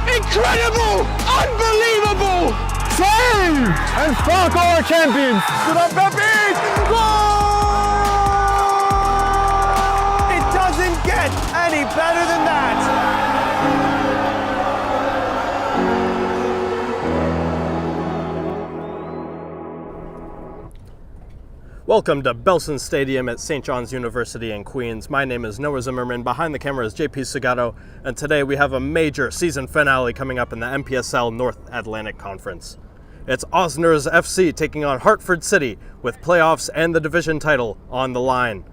Incredible! Unbelievable! Save! And fuck our champions! Good up, Pepe! Goal! It doesn't get any better than that! Welcome to Belson Stadium at St. John's University in Queens. My name is Noah Zimmerman, behind the camera is JP Segato, and today we have a major season finale coming up in the NPSL North Atlantic Conference. It's Osner's FC taking on Hartford City with playoffs and the division title on the line.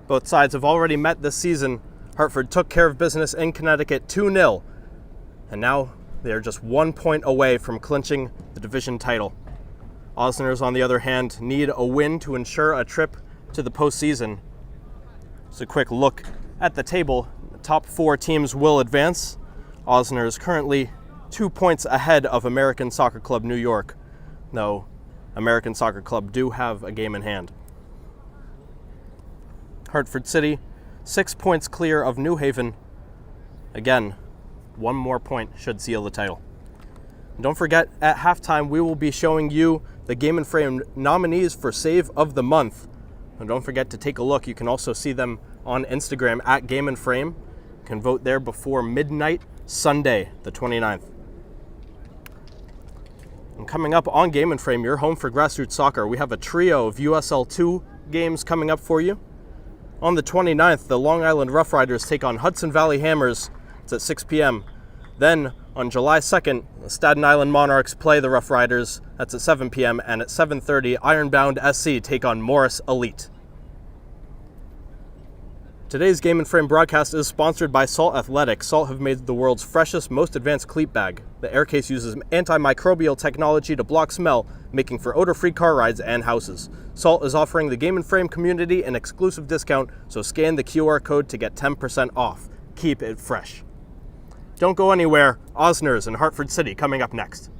Both sides have already met this season. Hartford took care of business in Connecticut 2-0, and now they are just 1 point away from clinching the division title. Osners, on the other hand, need a win to ensure a trip to the postseason. Just a quick look at the table. The top 4 teams will advance. Osner is currently 2 points ahead of American Soccer Club New York, though American Soccer Club do have a game in hand. Hartford City, 6 points clear of New Haven. Again, 1 more point should seal the title. And don't forget, at halftime, we will be showing you the Game and Frame nominees for Save of the Month. And don't forget to take a look. You can also see them on Instagram at Game and Frame. You can vote there before midnight, Sunday, the 29th. And coming up on Game and Frame, your home for grassroots soccer, we have a trio of USL2 games coming up for you. On the 29th, the Long Island Rough Riders take on Hudson Valley Hammers. It's at 6 p.m. Then, on July 2nd, the Staten Island Monarchs play the Rough Riders. That's at 7 p.m. And at 7:30, Ironbound SC take on Morris Elite. Today's Game and Frame broadcast is sponsored by Salt Athletic. Salt have made the world's freshest, most advanced cleat bag. The air case uses antimicrobial technology to block smell, making for odor-free car rides and houses. Salt is offering the Game and Frame community an exclusive discount, so scan the QR code to get 10% off. Keep it fresh. Don't go anywhere. Osners and Hartford City coming up next.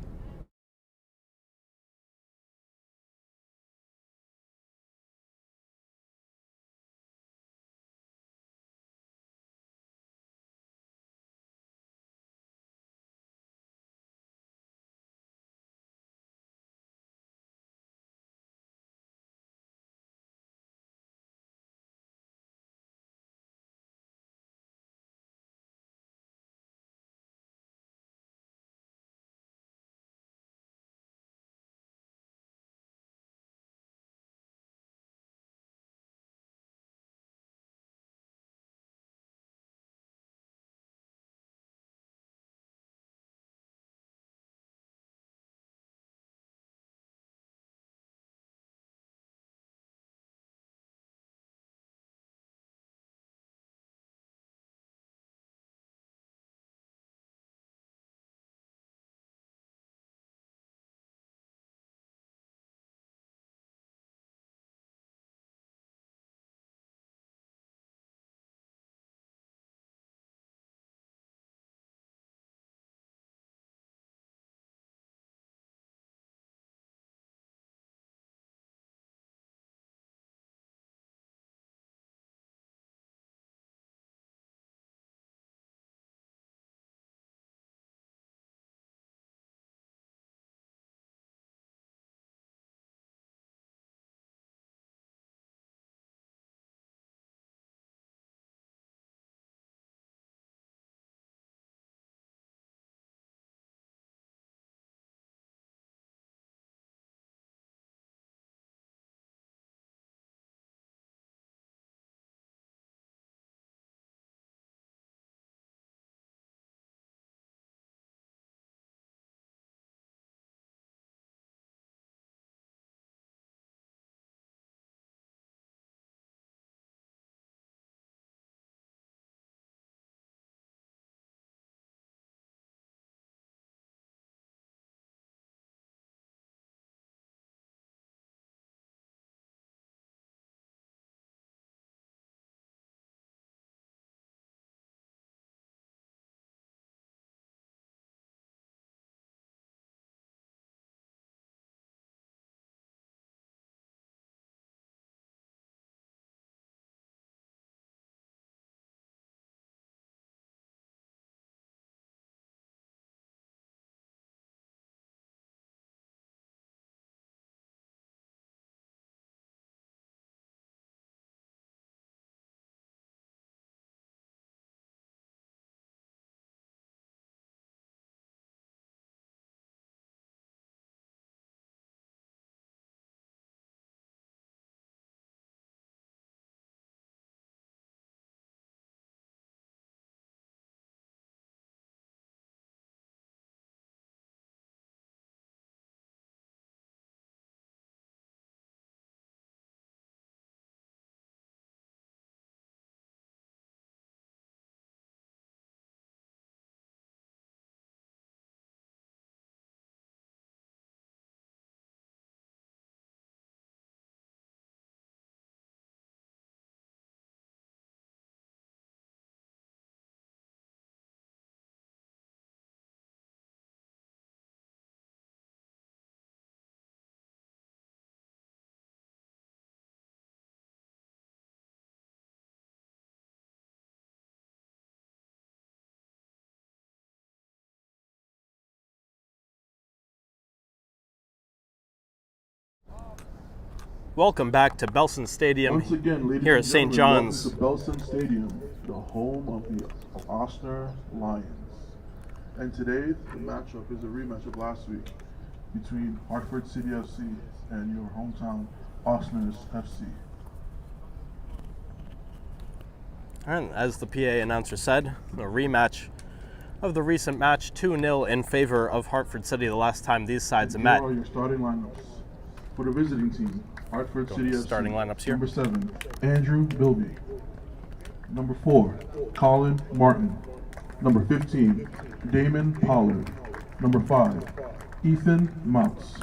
Welcome back to Belson Stadium Once again, ladies here and at St. gentlemen, John's. welcome to Belson Stadium, the home of the Osner Lions. And today, the matchup is a rematch of last week between Hartford City FC and your hometown Osner's FC. And as the PA announcer said, a rematch of the recent match, 2-0 in favor of Hartford City the last time these sides And met. here are your starting lineups. For the visiting team, Hartford City FC. Starting lineups here. Number 7, Andrew Bilby. Number 4, Colin Martin. Number 15, Damon Pollard. Number 5, Ethan Mounts.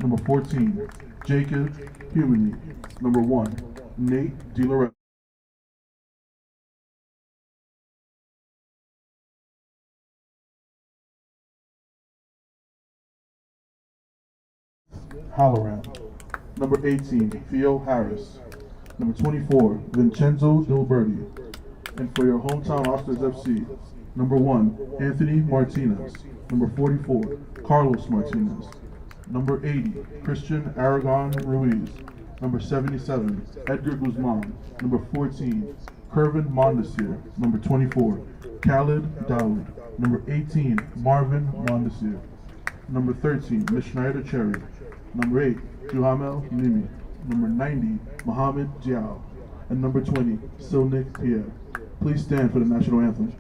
Number 14, Jacob Humany. Number 1, Nate DiLoretto. Halloran. Number 18, Theo Harris. Number 24, Vincenzo Gilberti. And for your hometown Osners FC, number 1, Anthony Martinez. Number 44, Carlos Martinez. Number 80, Christian Aragon Ruiz. Number 77, Edgar Guzman. Number 14, Kervin Mondesir. Number 24, Khalid Daoud. Number 18, Marvin Mondesir. Number 13, Mishnaida Cherry. Number 8, Duhamel Nimi. Number 90, Mohamed Diao. And number 20, Silnik Pierre. Please stand for the national anthem.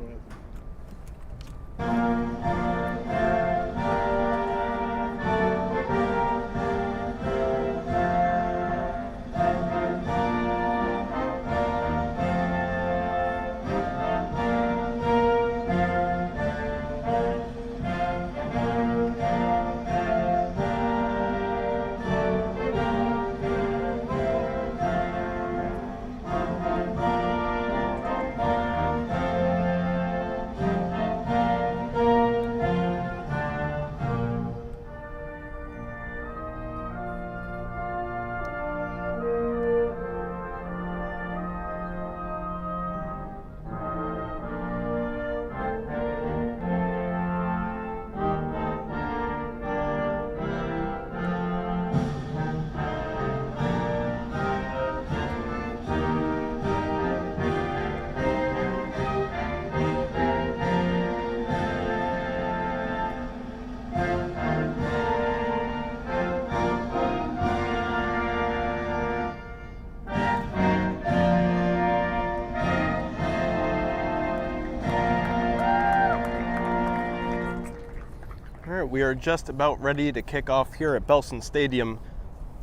We are just about ready to kick off here at Belson Stadium,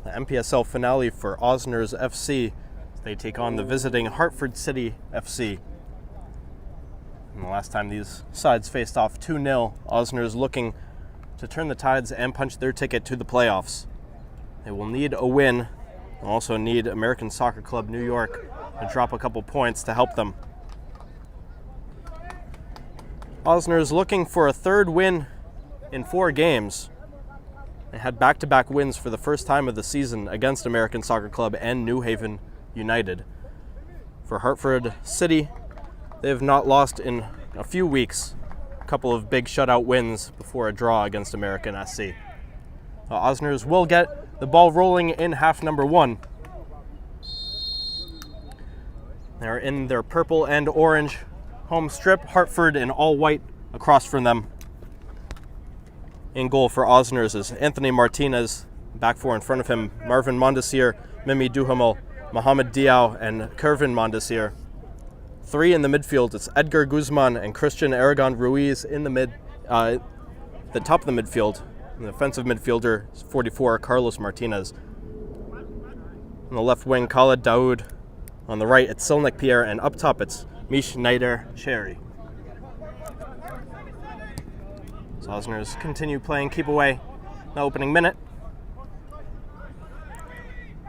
the NPSL finale for Osners FC. They take on the visiting Hartford City FC. And the last time these sides faced off 2-0, Osners looking to turn the tides and punch their ticket to the playoffs. They will need a win. They'll also need American Soccer Club New York to drop a couple points to help them. Osners looking for a third win in 4 games. They had back-to-back wins for the first time of the season against American Soccer Club and New Haven United. For Hartford City, they have not lost in a few weeks. A couple of big shutout wins before a draw against American SC. Osners will get the ball rolling in half number 1. They're in their purple and orange home strip, Hartford in all white across from them. In goal for Osners is Anthony Martinez. Back 4 in front of him, Marvin Mondesir, Mimi Duhamel, Mohamed Diao, and Kervin Mondesir. 3 in the midfield, it's Edgar Guzman and Christian Aragon Ruiz in the top of the midfield. And the offensive midfielder is 44, Carlos Martinez. On the left wing, Khalid Daoud. On the right, it's Silnik Pierre, and up top, it's Mishnaida Cherry. So Osners continue playing keep away the opening minute.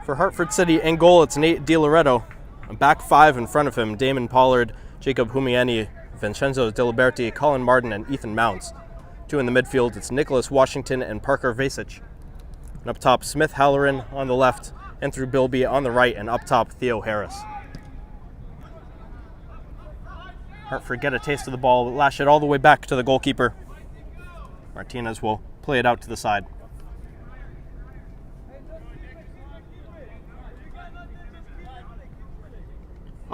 For Hartford City in goal, it's Nate DiLoretto. A back 5 in front of him, Damon Pollard, Jacob Humany, Vincenzo Gilberti, Colin Martin, and Ethan Mounts. 2 in the midfield, it's Nicholas Washington and Parker Vasic. And up top, Smith Halloran on the left, and through Bilby on the right, and up top, Theo Harris. Hartford get a taste of the ball, but lash it all the way back to the goalkeeper. Martinez will play it out to the side.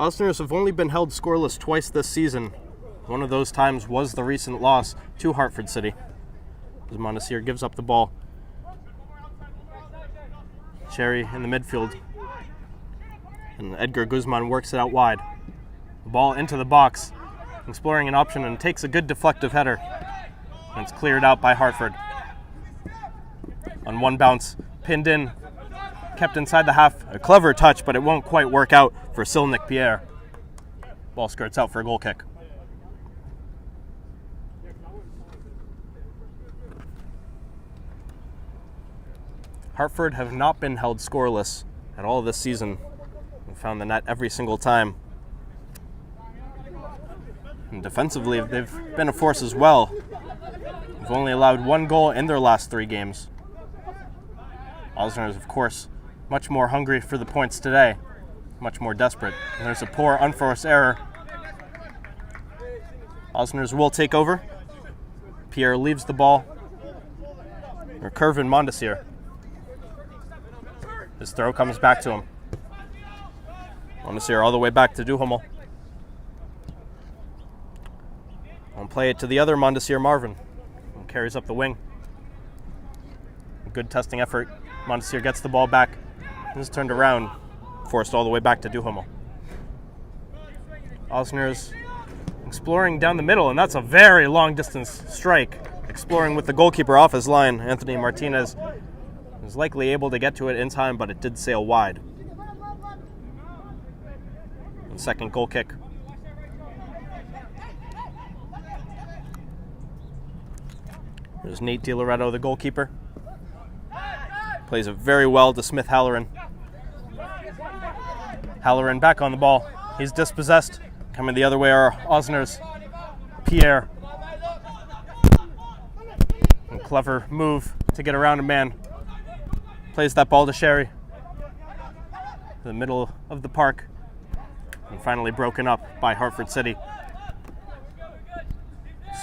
Osners have only been held scoreless twice this season. One of those times was the recent loss to Hartford City. As Mondesir gives up the ball. Cherry in the midfield. And Edgar Guzman works it out wide. The ball into the box, exploring an option, and takes a good deflective header. And it's cleared out by Hartford. On one bounce, pinned in, kept inside the half. A clever touch, but it won't quite work out for Silnik Pierre. Ball skirts out for a goal kick. Hartford have not been held scoreless at all this season and found the net every single time. And defensively, they've been a force as well. They've only allowed 1 goal in their last 3 games. Osner is, of course, much more hungry for the points today, much more desperate. And there's a poor, unforced error. Osners will take over. Pierre leaves the ball. Or Kervin Mondesir. His throw comes back to him. Mondesir all the way back to Duhamel. I'll play it to the other Mondesir, Marvin. And carries up the wing. Good testing effort. Mondesir gets the ball back. This is turned around, forced all the way back to Duhamel. Osner's exploring down the middle, and that's a very long distance strike. Exploring with the goalkeeper off his line. Anthony Martinez was likely able to get to it in time, but it did sail wide. And second goal kick. There's Nate DiLoretto, the goalkeeper. Plays it very well to Smith Halloran. Halloran back on the ball. He's dispossessed. Coming the other way are Osner's Pierre. And clever move to get around a man. Plays that ball to Sherry. The middle of the park. And finally broken up by Hartford City.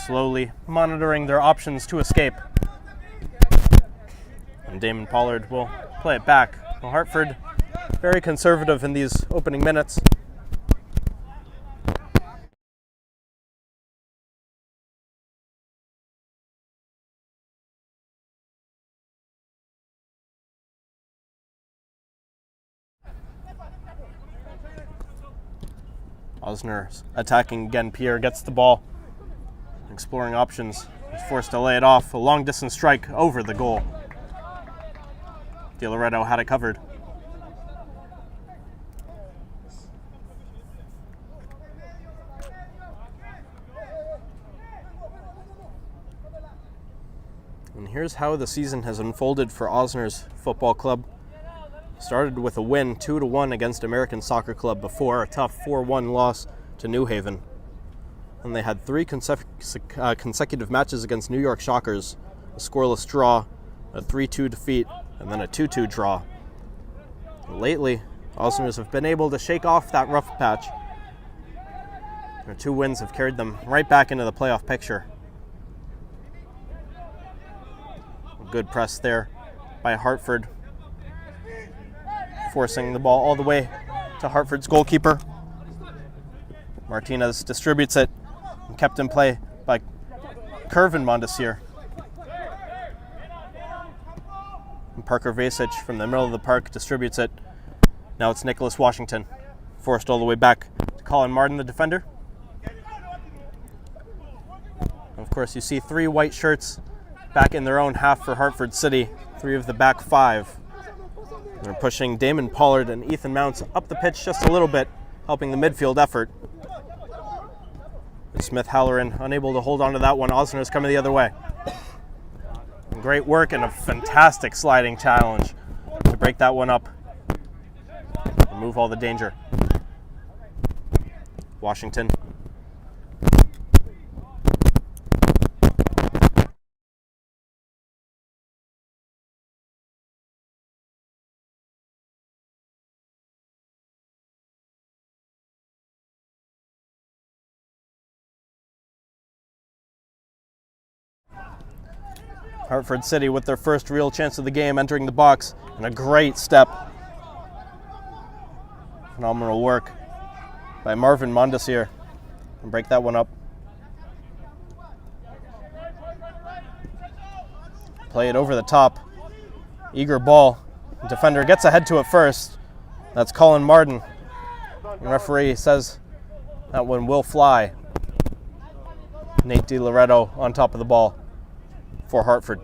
Slowly monitoring their options to escape. And Damon Pollard will play it back. Well, Hartford, very conservative in these opening minutes. Osner attacking again. Pierre gets the ball. Exploring options. He's forced to lay it off. A long distance strike over the goal. DiLoretto had it covered. And here's how the season has unfolded for Osner's football club. Started with a win 2-1 against American Soccer Club before a tough 4-1 loss to New Haven. And they had 3 consecutive matches against New York Shockers, a scoreless draw, a 3-2 defeat, and then a 2-2 draw. Lately, Osners have been able to shake off that rough patch. Their 2 wins have carried them right back into the playoff picture. A good press there by Hartford, forcing the ball all the way to Hartford's goalkeeper. Martinez distributes it and kept in play by Kervin Mondesir. And Parker Vasich from the middle of the park distributes it. Now it's Nicholas Washington, forced all the way back to Colin Martin, the defender. And of course, you see 3 white shirts back in their own half for Hartford City, 3 of the back 5. They're pushing Damon Pollard and Ethan Mounts up the pitch just a little bit, helping the midfield effort. And Smith Halloran unable to hold on to that one. Osner's coming the other way. And great work and a fantastic sliding challenge to break that one up. Remove all the danger. Washington. Hartford City with their first real chance of the game entering the box, and a great step. Phenomenal work by Marvin Mondesir. And break that one up. Play it over the top. Eager ball. Defender gets ahead to it first. That's Colin Martin. The referee says that one will fly. Nate DiLoretto on top of the ball for Hartford.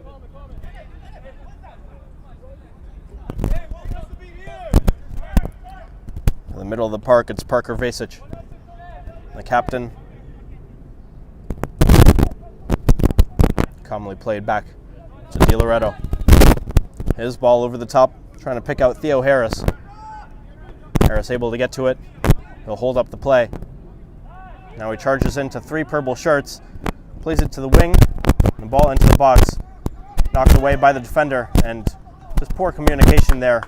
In the middle of the park, it's Parker Vasic, the captain. Calmly played back to DiLoretto. His ball over the top, trying to pick out Theo Harris. Harris able to get to it. He'll hold up the play. Now he charges into 3 purple shirts, plays it to the wing, and the ball into the box. Knocked away by the defender, and just poor communication there.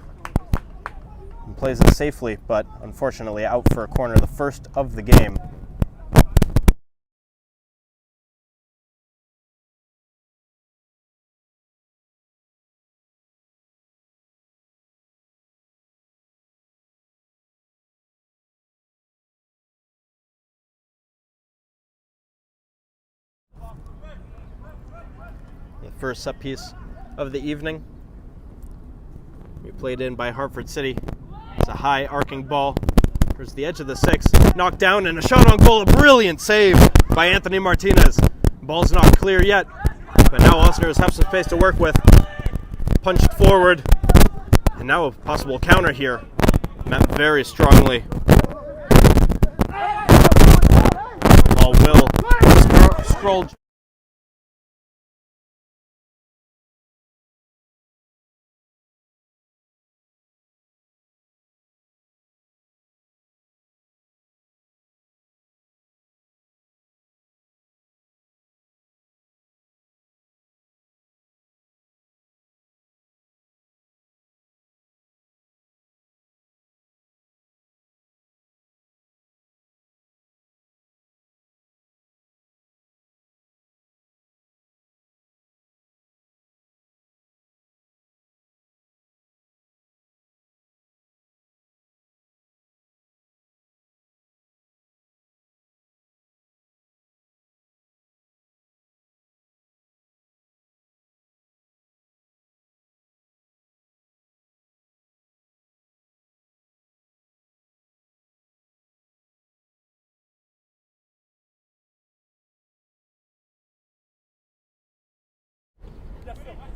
He plays it safely, but unfortunately out for a corner, the first of the game. The first set piece of the evening. We played in by Hartford City. It's a high arcing ball towards the edge of the 6. Knocked down and a shot on goal. A brilliant save by Anthony Martinez. Ball's not clear yet, but now Osner has some space to work with. Punched forward. And now a possible counter here. Met very strongly. Ball will scroll.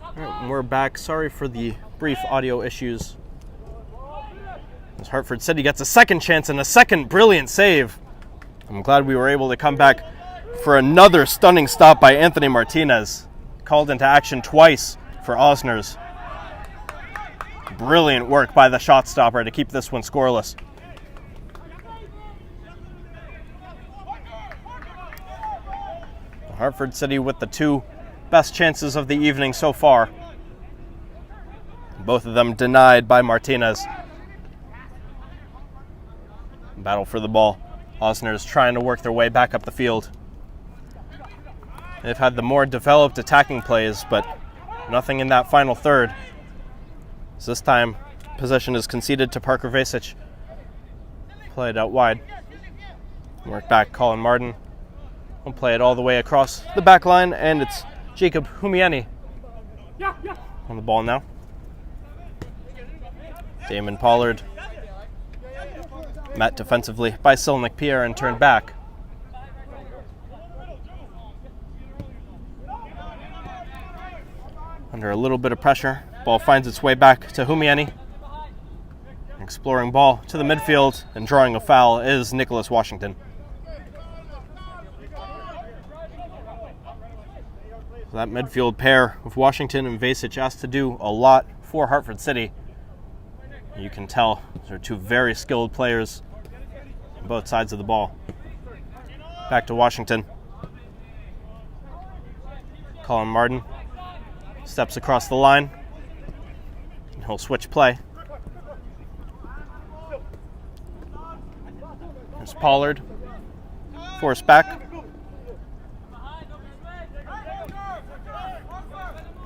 All right, we're back. Sorry for the brief audio issues. As Hartford City gets a second chance and a second brilliant save. I'm glad we were able to come back for another stunning stop by Anthony Martinez. Called into action twice for Osners. Brilliant work by the shot stopper to keep this one scoreless. Hartford City with the 2 best chances of the evening so far. Both of them denied by Martinez. Battle for the ball. Osner's trying to work their way back up the field. They've had the more developed attacking plays, but nothing in that final third. So this time, possession is conceded to Parker Vasic. Played out wide. Work back, Colin Martin. We'll play it all the way across the back line, and it's Jacob Humiani on the ball now. Damon Pollard met defensively by Silnick Pierre and turned back. Under a little bit of pressure, ball finds its way back to Humiani. Exploring ball to the midfield and drawing a foul is Nicholas Washington. That midfield pair of Washington and Vasic asked to do a lot for Hartford City. You can tell they're 2 very skilled players on both sides of the ball. Back to Washington. Colin Martin steps across the line. And he'll switch play. There's Pollard. Forced back.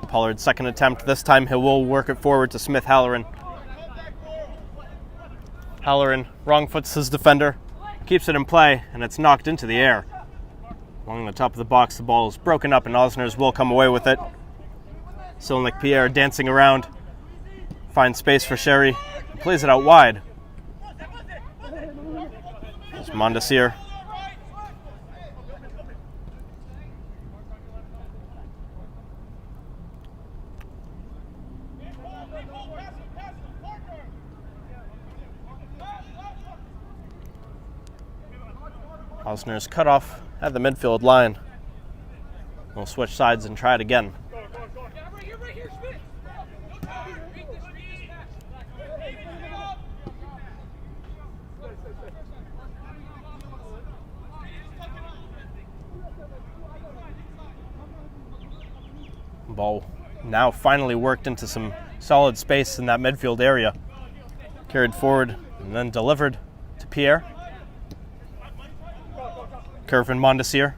Pollard's second attempt. This time he will work it forward to Smith Halloran. Halloran wrong foots his defender keeps it in play, and it's knocked into the air. Along the top of the box, the ball is broken up, and Osner's will come away with it. Silnik Pierre dancing around, finds space for Sherry, plays it out wide. It's Mondesir. Osner's cut off at the midfield line. We'll switch sides and try it again. Ball now finally worked into some solid space in that midfield area. Carried forward and then delivered to Pierre. Kervin Mondesir,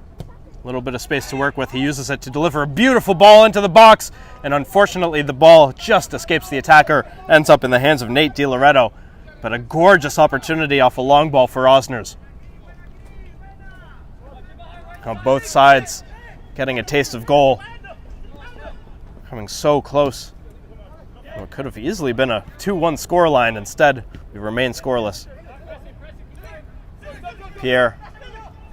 a little bit of space to work with. He uses it to deliver a beautiful ball into the box, and unfortunately the ball just escapes the attacker, ends up in the hands of Nate DiLoretto. But a gorgeous opportunity off a long ball for Osners. On both sides getting a taste of goal. Coming so close. Well, it could have easily been a 2-1 scoreline. Instead, we remain scoreless. Pierre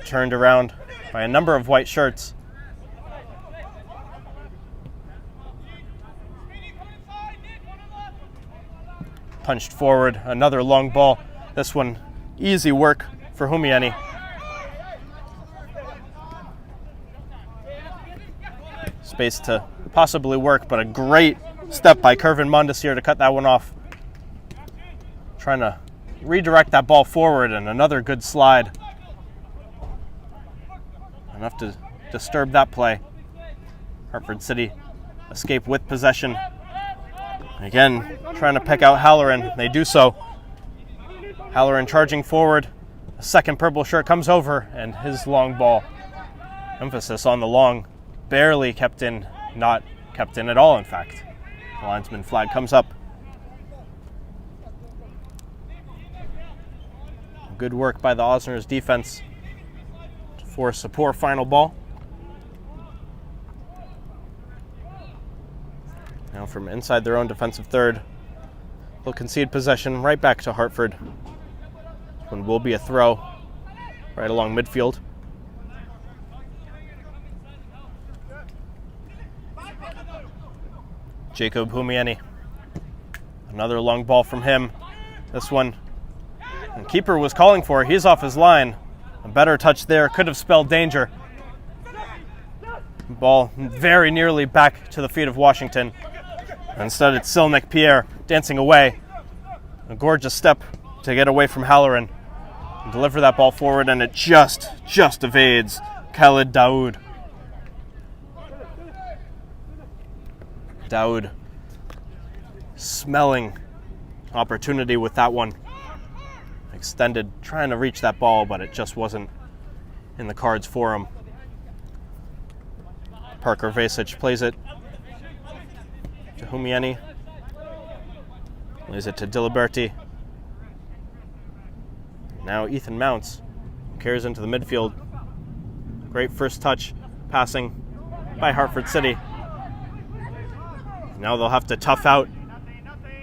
turned around by a number of white shirts. Punched forward, another long ball. This one, easy work for Humieni. Space to possibly work, but a great step by Kervin Mondesir to cut that one off. Trying to redirect that ball forward, and another good slide. Enough to disturb that play. Hartford City escape with possession. Again, trying to pick out Halloran. They do so. Halloran charging forward. A second purple shirt comes over, and his long ball. Emphasis on the long. Barely kept in. Not kept in at all, in fact. The linesman flag comes up. Good work by the Osners defense to force a poor final ball. Now from inside their own defensive third, they'll concede possession right back to Hartford. This one will be a throw right along midfield. Jacob Humieni. Another long ball from him. This one, the keeper was calling for. He's off his line. A better touch there could have spelled danger. Ball very nearly back to the feet of Washington. Instead, it's Silnik Pierre dancing away. A gorgeous step to get away from Halloran. And deliver that ball forward, and it just evades Khalid Daoud. Daoud smelling opportunity with that one. Extended, trying to reach that ball, but it just wasn't in the cards for him. Parker Vasic plays it to Humieni. Plays it to Diliberti. Now Ethan Mounts carries into the midfield. Great first touch passing by Hartford City. Now they'll have to tough out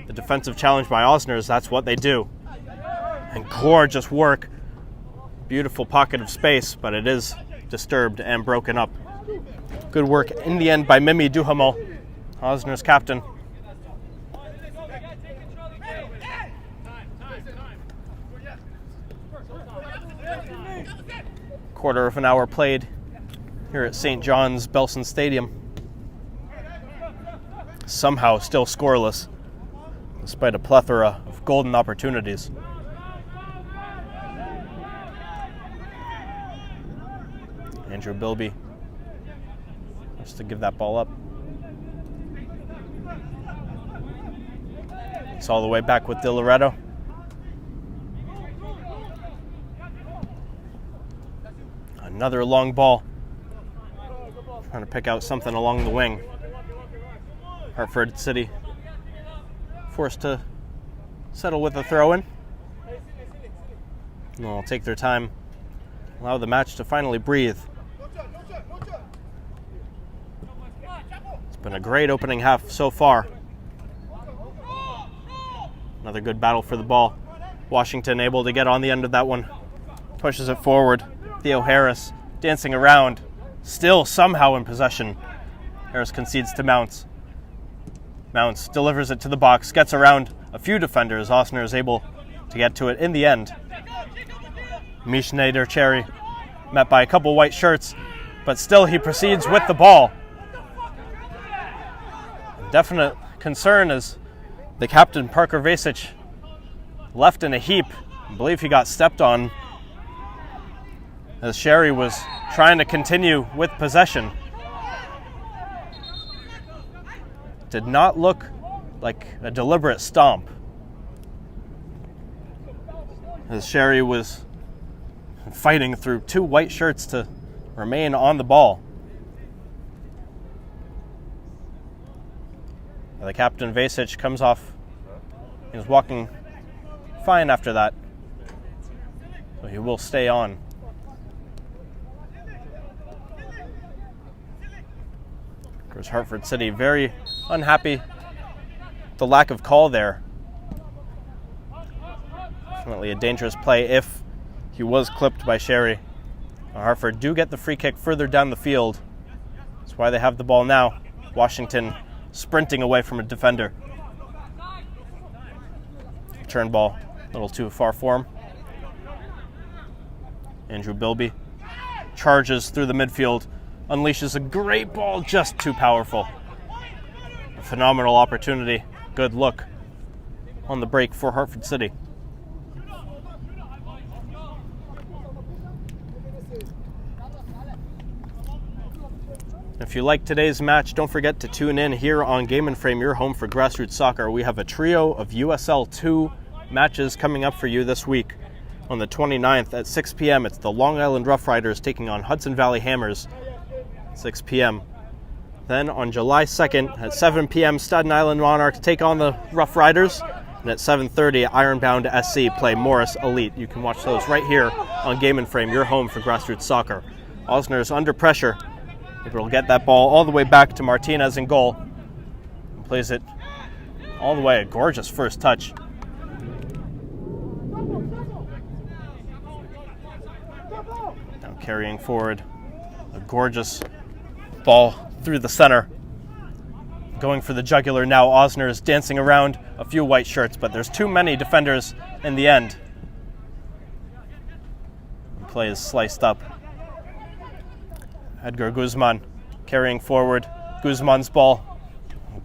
the defensive challenge by Osners. That's what they do. And gorgeous work. Beautiful pocket of space, but it is disturbed and broken up. Good work in the end by Mimi Duhamel, Osner's captain. Quarter of an hour played here at St. John's Belson Stadium. Somehow still scoreless, despite a plethora of golden opportunities. Andrew Bilby has to give that ball up. It's all the way back with DiLoretto. Another long ball. Trying to pick out something along the wing. Hartford City forced to settle with a throw-in. And they'll take their time, allow the match to finally breathe. It's been a great opening half so far. Another good battle for the ball. Washington able to get on the end of that one. Pushes it forward. Theo Harris dancing around, still somehow in possession. Harris concedes to Mounts. Mounts delivers it to the box, gets around a few defenders. Osner is able to get to it in the end. Mishnader Cherry met by a couple white shirts, but still he proceeds with the ball. Definite concern is the captain, Parker Vasic, left in a heap. I believe he got stepped on as Sherry was trying to continue with possession. Did not look like a deliberate stomp, as Sherry was fighting through two white shirts to remain on the ball. The captain, Vasic, comes off. He was walking fine after that, so he will stay on. Of course, Hartford City very unhappy with the lack of call there. Definitely a dangerous play if he was clipped by Sherry. Hartford do get the free kick further down the field. That's why they have the ball now. Washington sprinting away from a defender. Turn ball a little too far for him. Andrew Bilby charges through the midfield, unleashes a great ball, just too powerful. A phenomenal opportunity. Good look on the break for Hartford City. If you like today's match, don't forget to tune in here on Game and Frame, your home for grassroots soccer. We have a trio of USL 2 matches coming up for you this week. On the 29th at 6 p.m., it's the Long Island Rough Riders taking on Hudson Valley Hammers, 6 p.m. Then on July 2nd at 7 p.m., Staten Island Monarchs take on the Rough Riders. And at 7:30, Ironbound SC play Morris Elite. You can watch those right here on Game and Frame, your home for grassroots soccer. Osner is under pressure. Able to get that ball all the way back to Martinez in goal. Plays it all the way. A gorgeous first touch. Now carrying forward. A gorgeous ball through the center. Going for the jugular now. Osner is dancing around a few white shirts, but there's too many defenders in the end. The play is sliced up. Edgar Guzman carrying forward. Guzman's ball.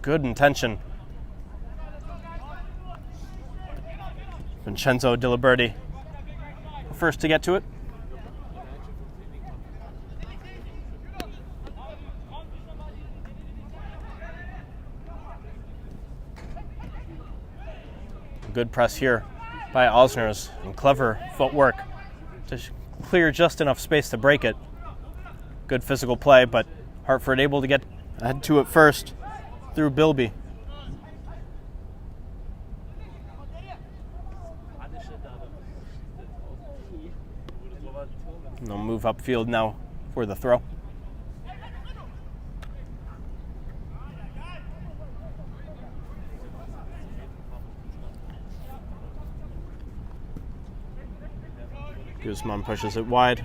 Good intention. Vincenzo Diliberti first to get to it. Good press here by Osner's and clever footwork to clear just enough space to break it. Good physical play, but Hartford able to get ahead to it first through Bilby. And they'll move upfield now for the throw. Guzman pushes it wide.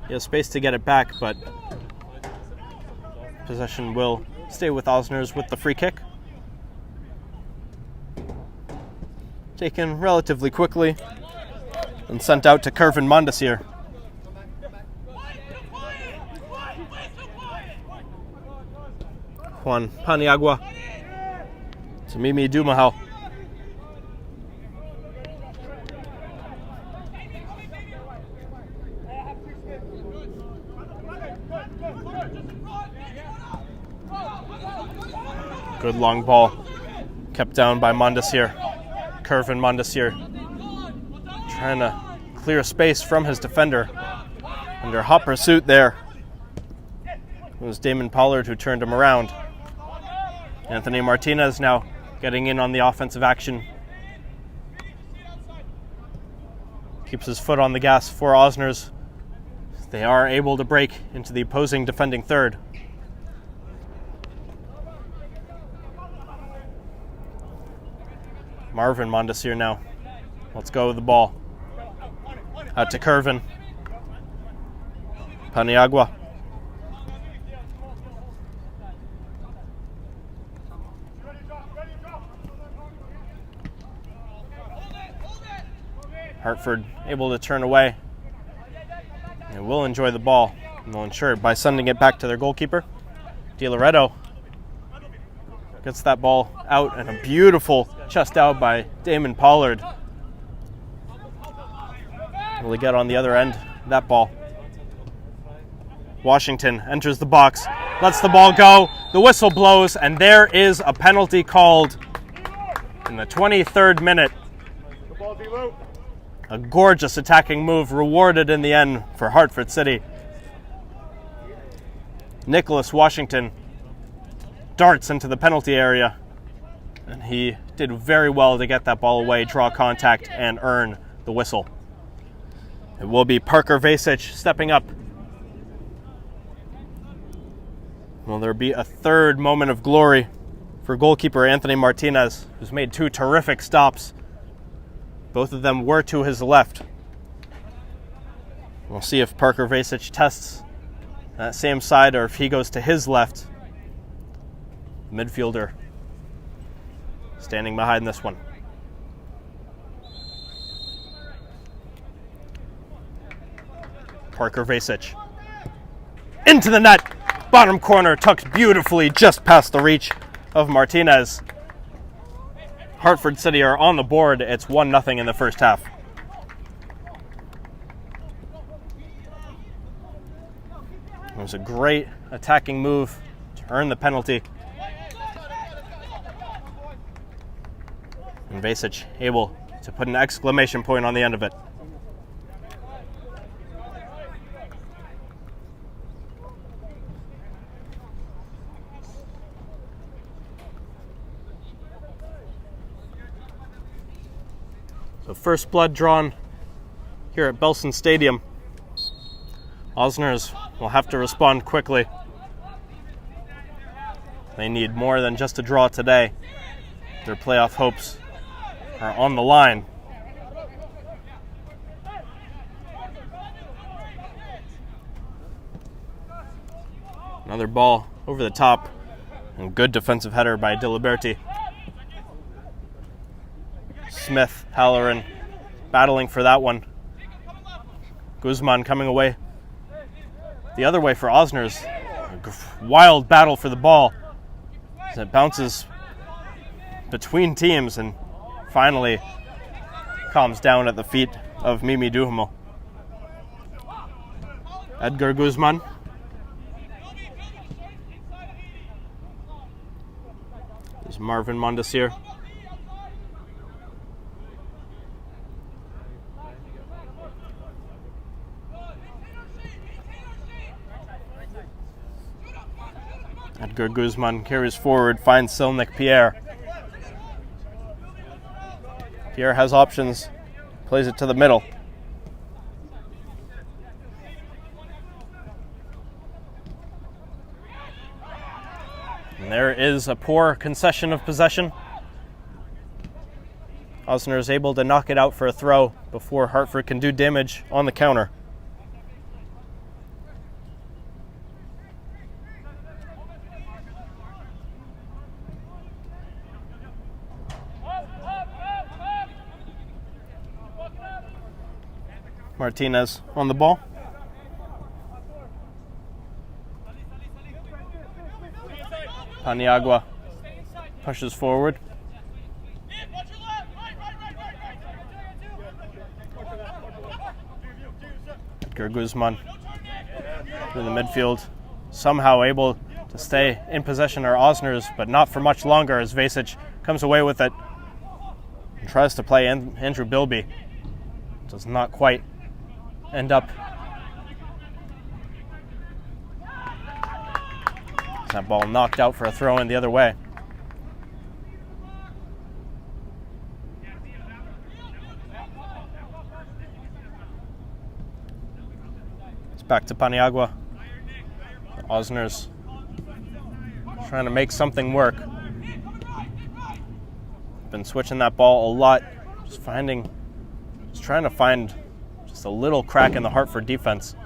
He has space to get it back, but possession will stay with Osners with the free kick. Taken relatively quickly and sent out to Kervin Mondesir. Juan Paniagua to Mimi Dumahal. Good long ball, kept down by Mondesir. Kervin Mondesir trying to clear space from his defender. Under hot pursuit there. It was Damon Pollard who turned him around. Anthony Martinez now getting in on the offensive action. keeps his foot on the gas for Osner's. They are able to break into the opposing defending third. Marvin Mondesir now. Let's go with the ball. Out to Curvin. Paniagua. Hartford able to turn away. They will enjoy the ball, and they'll ensure it by sending it back to their goalkeeper. Di Loretto gets that ball out, and a beautiful chest out by Damon Pollard. Will he get on the other end of that ball? Washington enters the box, lets the ball go, the whistle blows, and there is a penalty called in the 23rd minute. A gorgeous attacking move rewarded in the end for Hartford City. Nicholas Washington darts into the penalty area, and he did very well to get that ball away, draw contact, and earn the whistle. It will be Parker Vasic stepping up. Will there be a third moment of glory for goalkeeper Anthony Martinez, who's made two terrific stops. Both of them were to his left. We'll see if Parker Vasic tests that same side or if he goes to his left. Midfielder standing behind this one. Parker Vasic. Into the net. Bottom corner, tucked beautifully just past the reach of Martinez. Hartford City are on the board. It's 1-0 in the first half. It was a great attacking move to earn the penalty. And Vasic able to put an exclamation point on the end of it. So first blood drawn here at Belson Stadium. Osners will have to respond quickly. They need more than just a draw today. Their playoff hopes are on the line. Another ball over the top, and good defensive header by Diliberti. Smith, Halloran battling for that one. Guzman coming away the other way for Osners. A wild battle for the ball as it bounces between teams and finally calms down at the feet of Mimi Duhamel. Edgar Guzman. There's Marvin Mondesir. Edgar Guzman carries forward, finds Silnik Pierre. Pierre has options, plays it to the middle. And there is a poor concession of possession. Osner is able to knock it out for a throw before Hartford can do damage on the counter. Martinez on the ball. Paniagua pushes forward. Edgar Guzman through the midfield. Somehow able to stay in possession are Osners, but not for much longer as Vasic comes away with it and tries to play Andrew Bilby. Does not quite end up. That ball knocked out for a throw in the other way. It's back to Paniagua. Osner's trying to make something work. Been switching that ball a lot. Just trying to find just a little crack in the Hartford defense.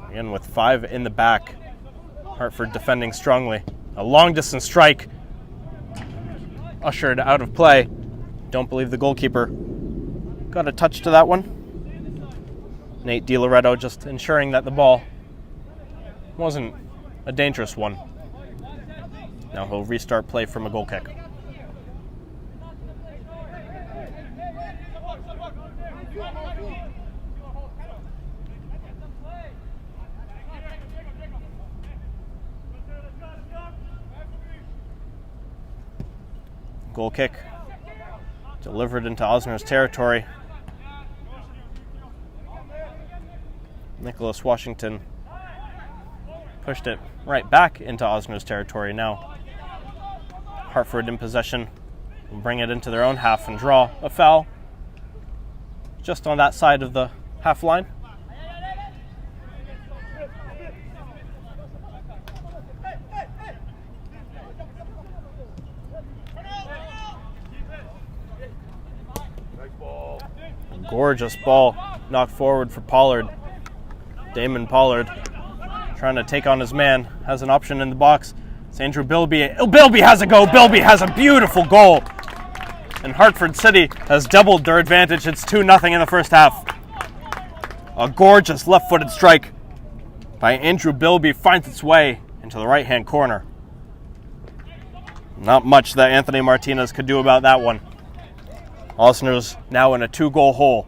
Again, with 5 in the back. Hartford defending strongly. A long distance strike. Ushered out of play. Don't believe the goalkeeper got a touch to that one. Nate DiLoretto just ensuring that the ball wasn't a dangerous one. Now he'll restart play from a goal kick. Goal kick delivered into Osner's territory. Nicholas Washington pushed it right back into Osner's territory. Now Hartford in possession will bring it into their own half and draw a foul just on that side of the half line. Gorgeous ball knocked forward for Pollard. Damon Pollard trying to take on his man. Has an option in the box. It's Andrew Bilby. Bilby has a go. Bilby has a beautiful goal. And Hartford City has doubled their advantage. It's 2-0 in the first half. A gorgeous left-footed strike by Andrew Bilby finds its way into the right-hand corner. Not much that Anthony Martinez could do about that one. Osner's now in a 2-goal hole.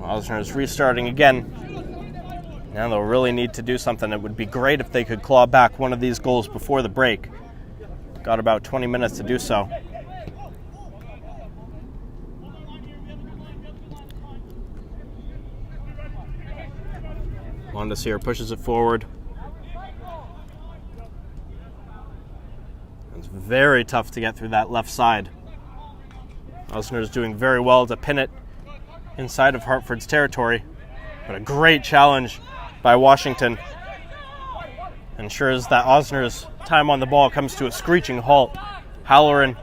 Osner's restarting again. Now they'll really need to do something. It would be great if they could claw back one of these goals before the break. Got about 20 minutes to do so. Mondes here pushes it forward. It's very tough to get through that left side. Osner's doing very well to pin it inside of Hartford's territory. But a great challenge by Washington ensures that Osner's time on the ball comes to a screeching halt. Halloran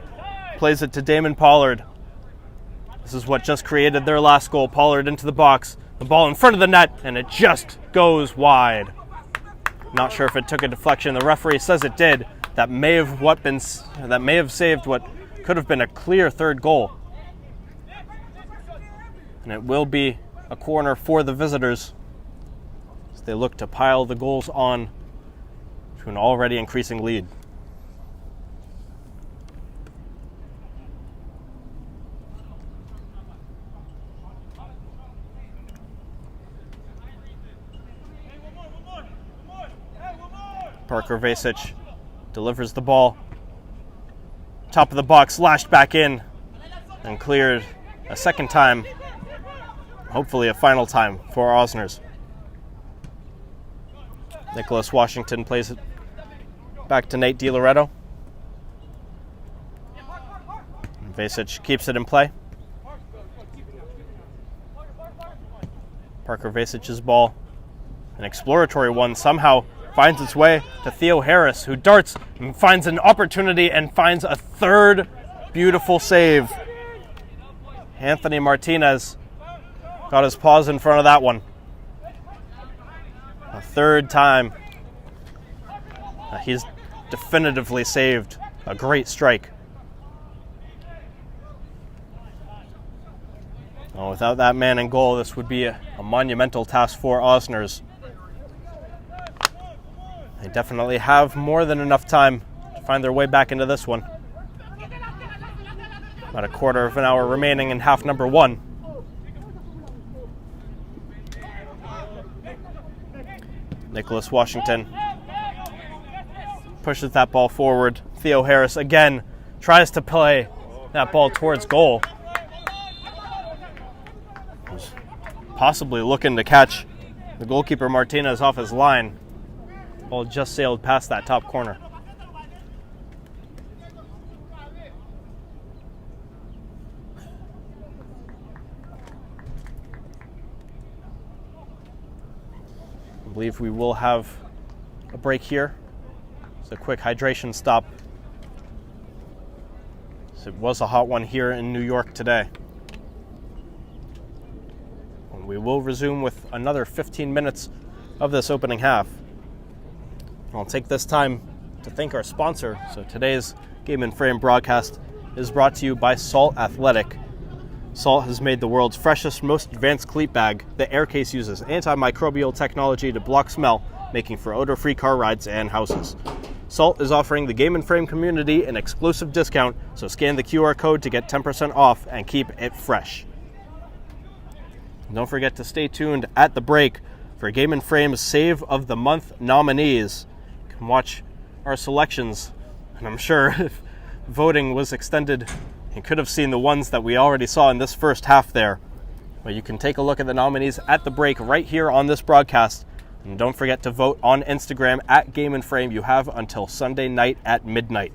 plays it to Damon Pollard. This is what just created their last goal. Pollard into the box. The ball in front of the net, and it just goes wide. Not sure if it took a deflection. The referee says it did. That may have saved what could have been a clear third goal. And it will be a corner for the visitors as they look to pile the goals on to an already increasing lead. Parker Vasic delivers the ball. Top of the box, lashed back in and cleared a second time. Hopefully a final time for Osners. Nicholas Washington plays it back to Nate DiLoretto. Vasic keeps it in play. Parker Vasic's ball, an exploratory one, somehow finds its way to Theo Harris, who darts and finds an opportunity and finds a third beautiful save. Anthony Martinez got his paws in front of that one. A third time. He's definitively saved a great strike. Well, without that man in goal, this would be a monumental task for Osners. They definitely have more than enough time to find their way back into this one. About a quarter of an hour remaining in half number one. Nicholas Washington pushes that ball forward. Theo Harris again tries to play that ball towards goal. Was possibly looking to catch the goalkeeper Martinez off his line. Ball just sailed past that top corner. I believe we will have a break here. It's a quick hydration stop. So it was a hot one here in New York today. And we will resume with another 15 minutes of this opening half. I'll take this time to thank our sponsor. So today's Game and Frame broadcast is brought to you by Salt Athletic. Salt has made the world's freshest, most advanced cleat bag. The Aircase uses antimicrobial technology to block smell, making for odor-free car rides and houses. Salt is offering the Game and Frame community an exclusive discount, so scan the QR code to get 10% off and keep it fresh. And don't forget to stay tuned at the break for Game and Frame's Save of the Month nominees. You can watch our selections, and I'm sure if voting was extended, you could have seen the ones that we already saw in this first half there. But you can take a look at the nominees at the break right here on this broadcast. And don't forget to vote on Instagram at Game and Frame. You have until Sunday night at midnight.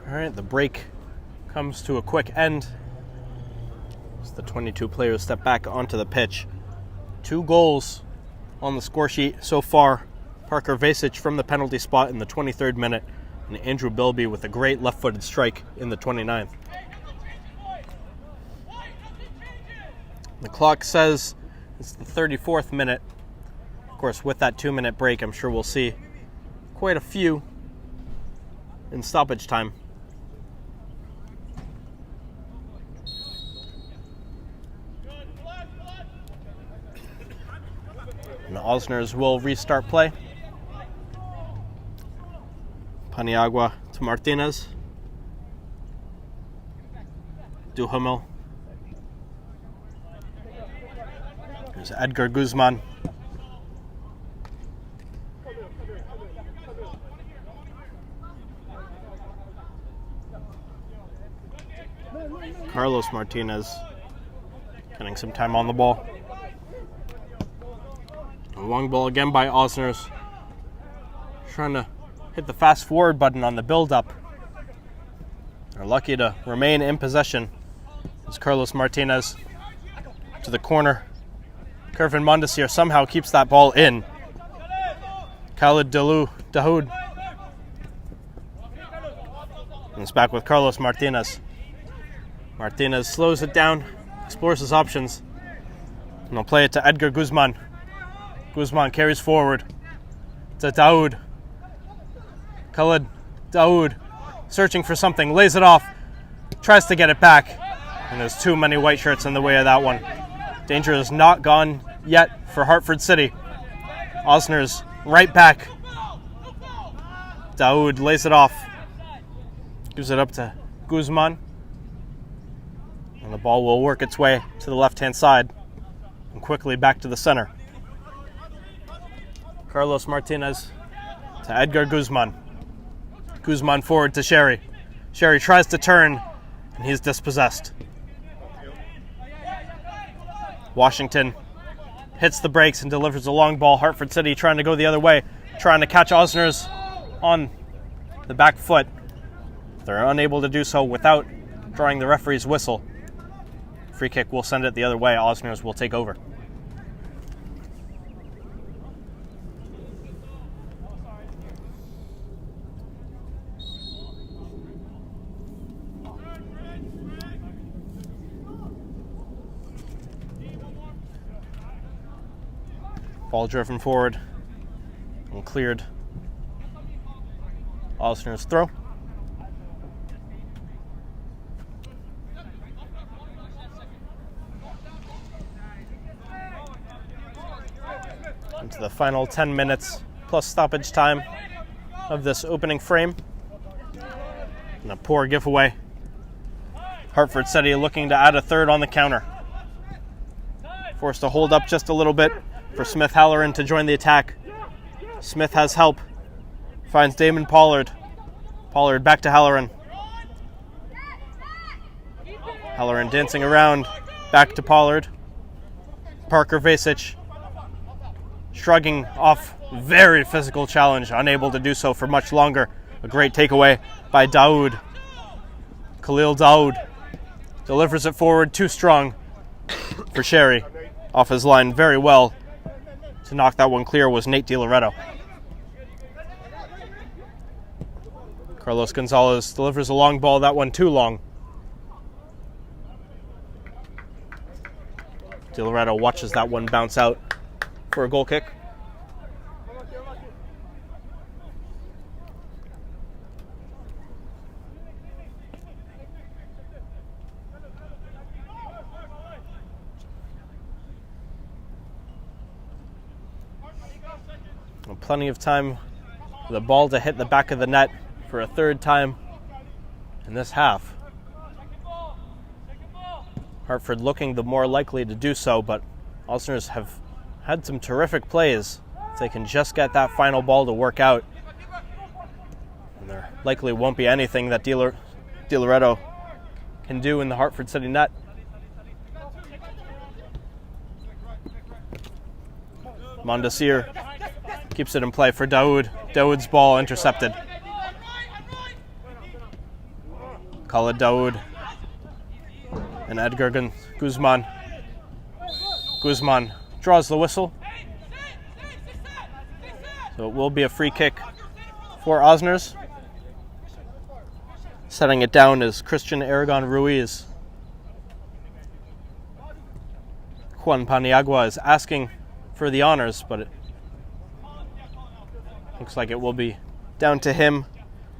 All right, the break comes to a quick end as the 22 players step back onto the pitch. 2 goals on the score sheet so far. Parker Vasic from the penalty spot in the 23rd minute, and Andrew Bilby with a great left-footed strike in the 29th. The clock says it's the 34th minute. Of course, with that 2-minute break, I'm sure we'll see quite a few in stoppage time. And the Osners will restart play. Paniagua to Martinez. Duhamel. There's Edgar Guzman. Carlos Martinez getting some time on the ball. A long ball again by Osners. Trying to hit the fast forward button on the build-up. They're lucky to remain in possession. As Carlos Martinez to the corner. Kervin Mondesir somehow keeps that ball in. Khalid Dahoud. And it's back with Carlos Martinez. Martinez slows it down, explores his options, and he'll play it to Edgar Guzman. Guzman carries forward to Daoud. Khalid Daoud searching for something, lays it off, tries to get it back, and there's too many white shirts in the way of that one. Danger is not gone yet for Hartford City. Osner's right back. Daoud lays it off, gives it up to Guzman. And the ball will work its way to the left-hand side and quickly back to the center. Carlos Martinez to Edgar Guzman. Guzman forward to Sherry. Sherry tries to turn, and he's dispossessed. Washington hits the brakes and delivers a long ball. Hartford City trying to go the other way, trying to catch Osners on the back foot. They're unable to do so without drawing the referee's whistle. Free kick will send it the other way. Osners will take over. Ball driven forward and cleared. Osner's throw. Into the final 10 minutes plus stoppage time of this opening frame. And a poor giveaway. Hartford City looking to add a third on the counter. Forced to hold up just a little bit for Smith Halloran to join the attack. Smith has help. Finds Damon Pollard. Pollard back to Halloran. Halloran dancing around. Back to Pollard. Parker Vasic shrugging off very physical challenge, unable to do so for much longer. A great takeaway by Daoud. Khalil Daoud delivers it forward, too strong for Sherry. Off his line very well to knock that one clear was Nate DiLoretto. Carlos Gonzalez delivers a long ball, that one too long. DiLoretto watches that one bounce out for a goal kick. Plenty of time for the ball to hit the back of the net for a third time in this half. Hartford looking the more likely to do so, but Osners have had some terrific plays. If they can just get that final ball to work out, and there likely won't be anything that DiLoretto can do in the Hartford City net. Mondesir keeps it in play for Daoud. Daoud's ball intercepted. Khalid Daoud and Edgar Guzman. Guzman draws the whistle. So it will be a free kick for Osners. Setting it down is Christian Aragon Ruiz. Juan Paniagua is asking for the honors, but it looks like it will be down to him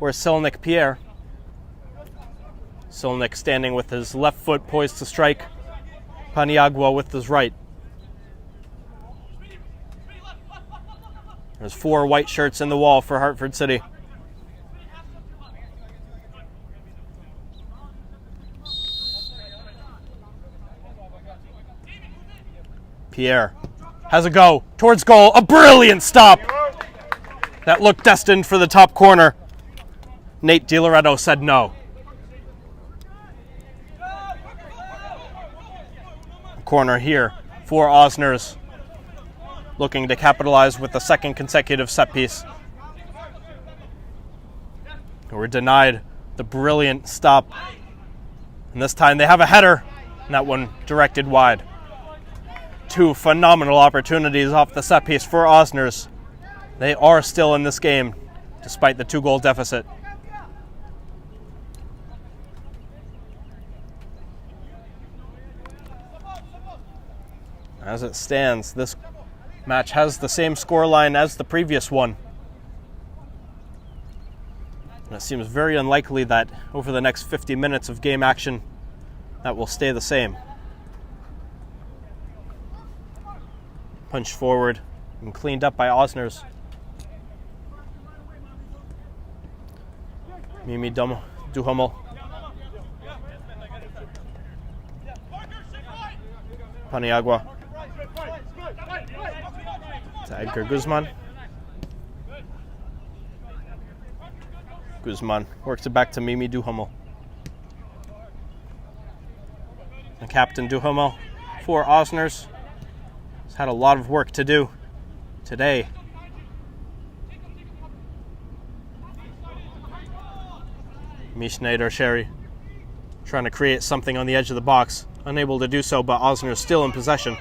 or Silnik Pierre. Silnik standing with his left foot poised to strike. Paniagua with his right. There's 4 white shirts in the wall for Hartford City. Pierre has a go towards goal. A brilliant stop that looked destined for the top corner. Nate DiLoretto said no. Corner here for Osners, looking to capitalize with the second consecutive set piece. They were denied the brilliant stop, and this time they have a header, and that one directed wide. 2 phenomenal opportunities off the set piece for Osners. They are still in this game, despite the 2-goal deficit. As it stands, this match has the same scoreline as the previous one. And it seems very unlikely that over the next 50 minutes of game action, that will stay the same. Punched forward and cleaned up by Osners. Mimi Duhamel. Paniagua. To Edgar Guzman. Guzman works it back to Mimi Duhamel. The captain Duhamel for Osners has had a lot of work to do today. Mishneider Sherry trying to create something on the edge of the box. Unable to do so, but Osner still in possession.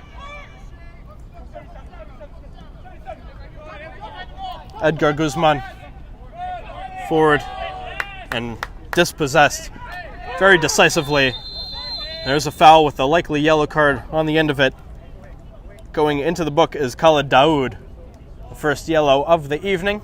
Edgar Guzman forward and dispossessed very decisively. There's a foul with a likely yellow card on the end of it. Going into the book is Khaled Daoud, the first yellow of the evening.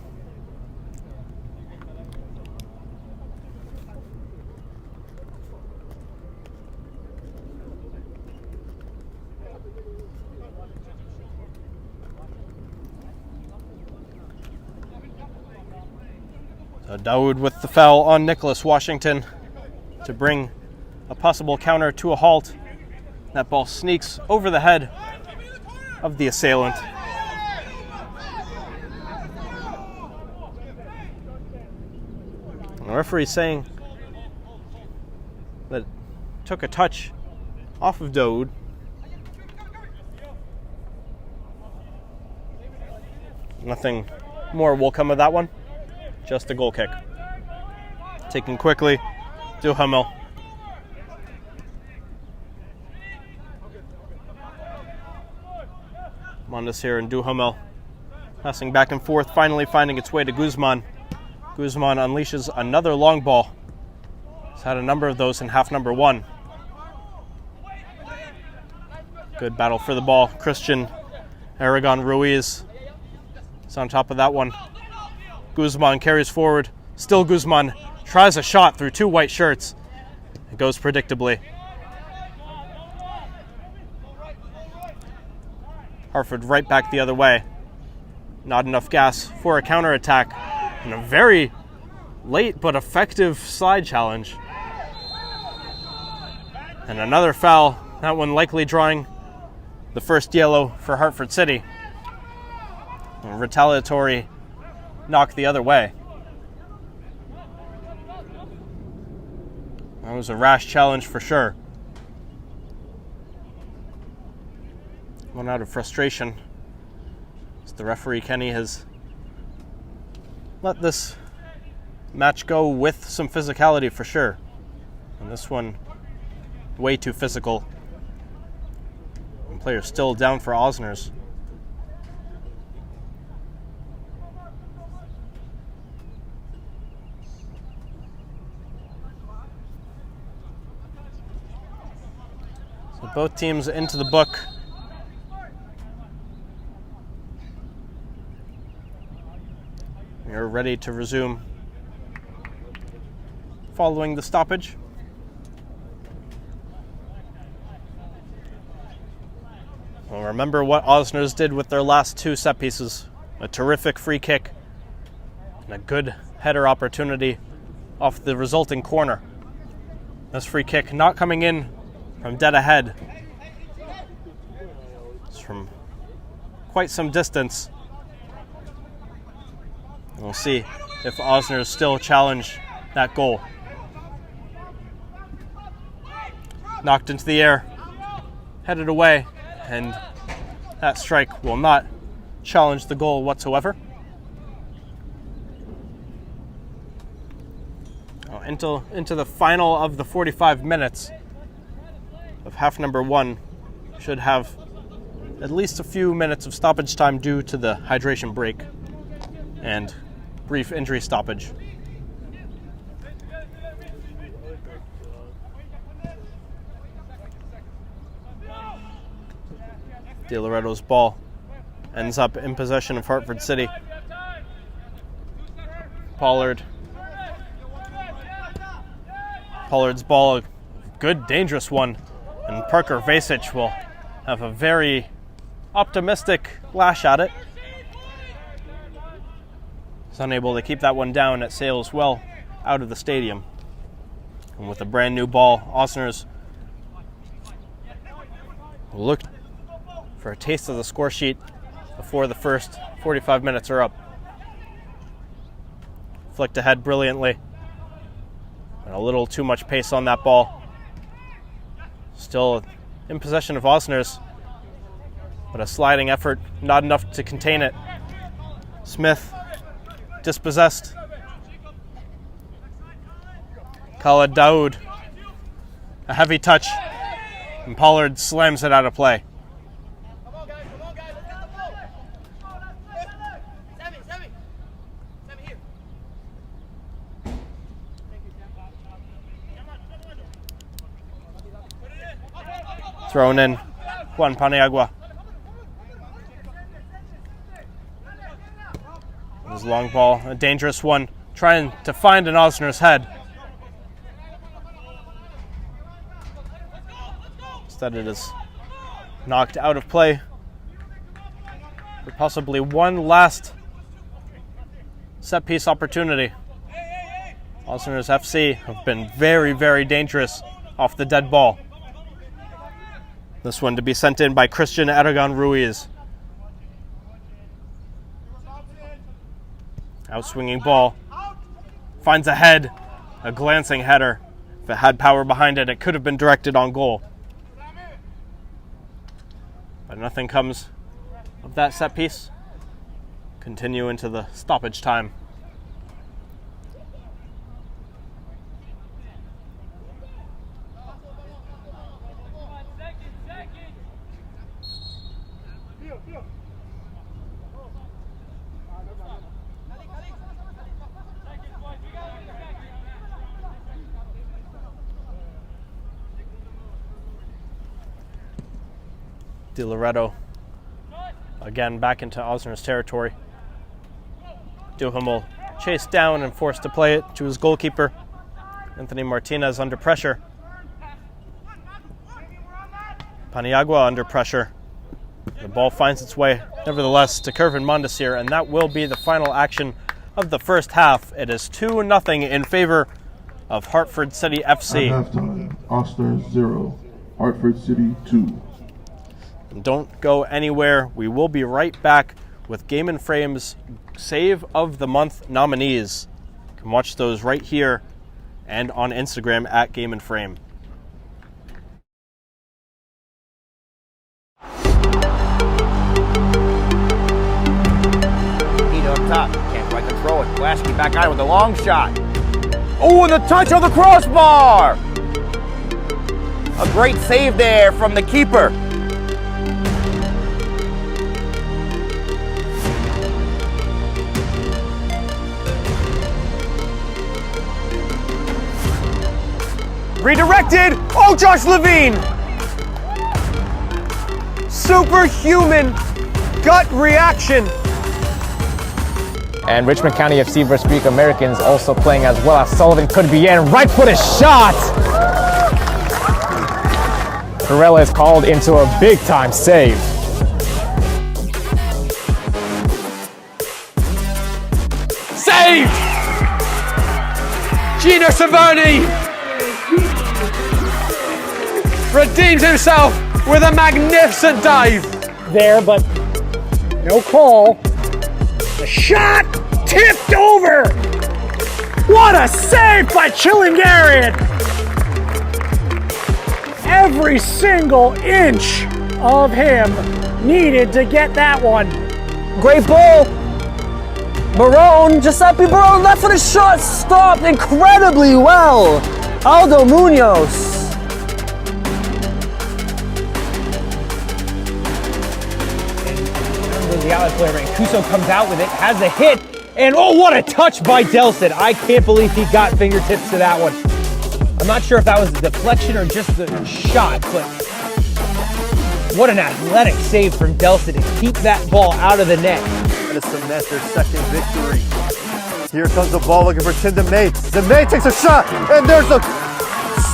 So Daoud with the foul on Nicholas Washington to bring a possible counter to a halt. That ball sneaks over the head of the assailant. And the referee saying that it took a touch off of Daoud. Nothing more will come of that one. Just a goal kick. Taken quickly, Duhamel. Mondes here and Duhamel passing back and forth, finally finding its way to Guzman. Guzman unleashes another long ball. He's had a number of those in half number one. Good battle for the ball. Christian Aragon Ruiz is on top of that one. Guzman carries forward. Still Guzman tries a shot through two white shirts. It goes predictably. Hartford right back the other way. Not enough gas for a counterattack. And a very late but effective slide challenge. And another foul. That one likely drawing the first yellow for Hartford City. A retaliatory knock the other way. That was a rash challenge for sure. One out of frustration. As the referee Kenny has let this match go with some physicality for sure. And this one way too physical. And players still down for Osner's. So both teams into the book. We are ready to resume following the stoppage. Well, remember what Osner's did with their last two set pieces. A terrific free kick and a good header opportunity off the resulting corner. This free kick not coming in from dead ahead. It's from quite some distance. We'll see if Osner still challenge that goal. Knocked into the air, headed away, and that strike will not challenge the goal whatsoever. Into the final of the 45 minutes of half number one. Should have at least a few minutes of stoppage time due to the hydration break and brief injury stoppage. De Loretto's ball ends up in possession of Hartford City. Pollard's ball, a good dangerous one, and Parker Vasic will have a very optimistic lash at it. Unable to keep that one down. It sails well out of the stadium. And with a brand new ball, Osner's will look for a taste of the score sheet before the first 45 minutes are up. Flicked ahead brilliantly. And a little too much pace on that ball. Still in possession of Osner's, but a sliding effort, not enough to contain it. Smith dispossessed. Khaled Daoud, a heavy touch, and Pollard slams it out of play. Thrown in, Juan Paniagua. Comes long ball, a dangerous one, trying to find an Osner's head. Instead it is knocked out of play for possibly one last set piece opportunity. Osner's FC have been very, very dangerous off the dead ball. This one to be sent in by Christian Aragon Ruiz. Outswinging ball. Finds a head. A glancing header. If it had power behind it, it could have been directed on goal. But nothing comes of that set piece. Continue into the stoppage time. Di Loretto again back into Osner's territory. Duhamel chased down and forced to play it to his goalkeeper. Anthony Martinez under pressure. Paniagua under pressure. The ball finds its way, nevertheless, to Kervin Mondesir, and that will be the final action of the first half. It is 2-0 in favor of Hartford City FC. At halftime, Osner 0, Hartford City 2. And don't go anywhere. We will be right back with Game and Frame's Save of the Month nominees. You can watch those right here and on Instagram at Game and Frame. Heat up top, can't quite control it. Blasky back out with a long shot. Oh, and the touch on the crossbar! A great save there from the keeper. Redirected. Oh, Josh Levine. Superhuman gut reaction. And Richmond County FC versus Greek Americans also playing as well as Sullivan could be in. Right footed shot! Perella is called into a big time save. Saved! Gino Savoni redeems himself with a magnificent dive. There, but no call. The shot tipped over. What a save by Chilingarian. Every single inch of him needed to get that one. Great ball. Giuseppe Barone, left footed shot, stopped incredibly well. Aldo Munoz. The outlet player, Mancuso comes out with it, has a hit, and oh, what a touch by Delson. I can't believe he got fingertips to that one. I'm not sure if that was a deflection or just the shot, but what an athletic save from Delson to keep that ball out of the net. And to cement their second victory. Here comes the ball looking for Tim DeMay. DeMay takes a shot, and there's a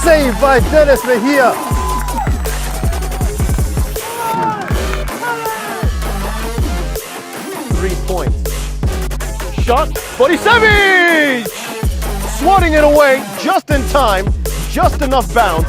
save by Dennis Mejia. Shot, Borisevic! Swatting it away just in time, just enough bounce.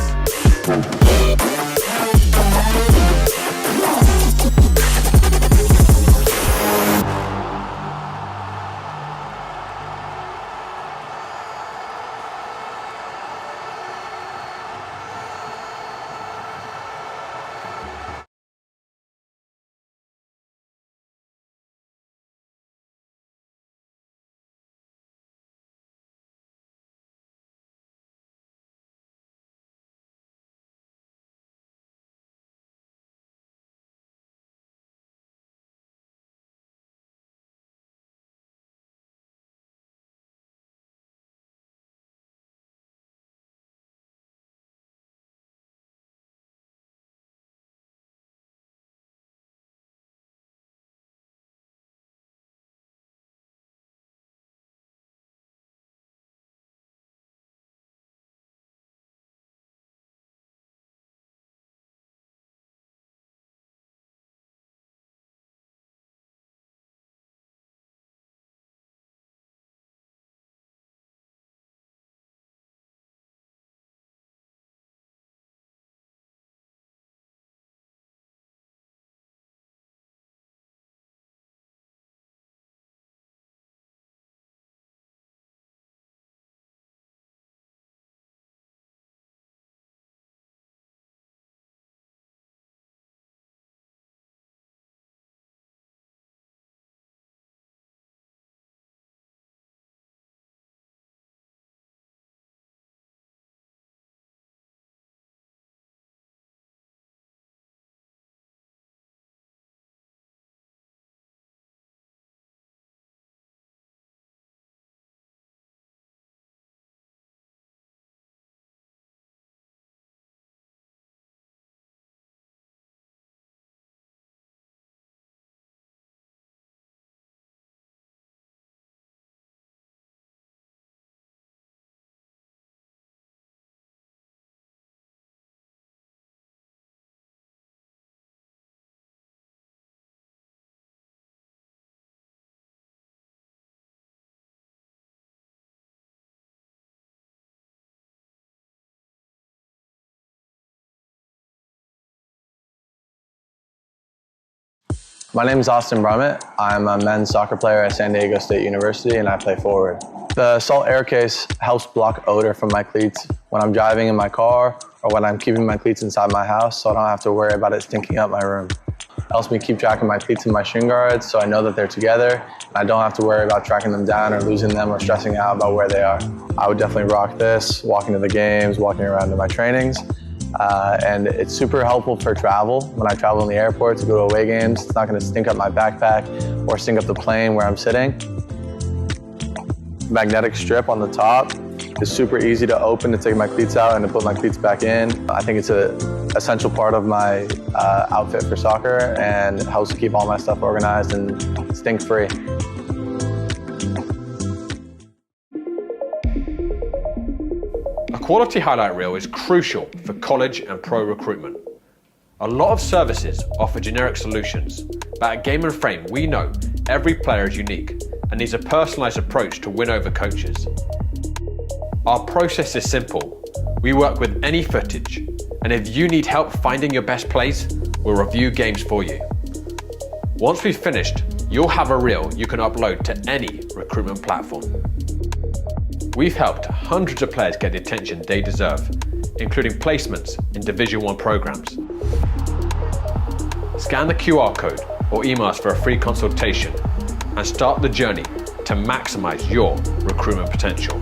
My name is Osner. I'm a men's soccer player at San Diego State University and I play forward. The Salt Air Case helps block odor from my cleats when I'm driving in my car or when I'm keeping my cleats inside my house, so I don't have to worry about it stinking up my room. It helps me keep track of my cleats and my shin guards so I know that they're together and I don't have to worry about tracking them down or losing them or stressing out about where they are. I would definitely rock this, walking to the games, walking around to my trainings. And it's super helpful for travel. When I travel in the airport to go to away games, it's not going to stink up my backpack or stink up the plane where I'm sitting. Magnetic strip on the top is super easy to open to take my cleats out and to put my cleats back in. I think it's an essential part of my outfit for soccer and it helps keep all my stuff organized and stink-free. A quality highlight reel is crucial for college and pro recruitment. A lot of services offer generic solutions, but at Game & Frame we know every player is unique and needs a personalised approach to win over coaches. Our process is simple. We work with any footage, and if you need help finding your best plays, we'll review games for you. Once we've finished, you'll have a reel you can upload to any recruitment platform. We've helped hundreds of players get the attention they deserve, including placements in Division I programs. Scan the QR code or email us for a free consultation and start the journey to maximize your recruitment potential.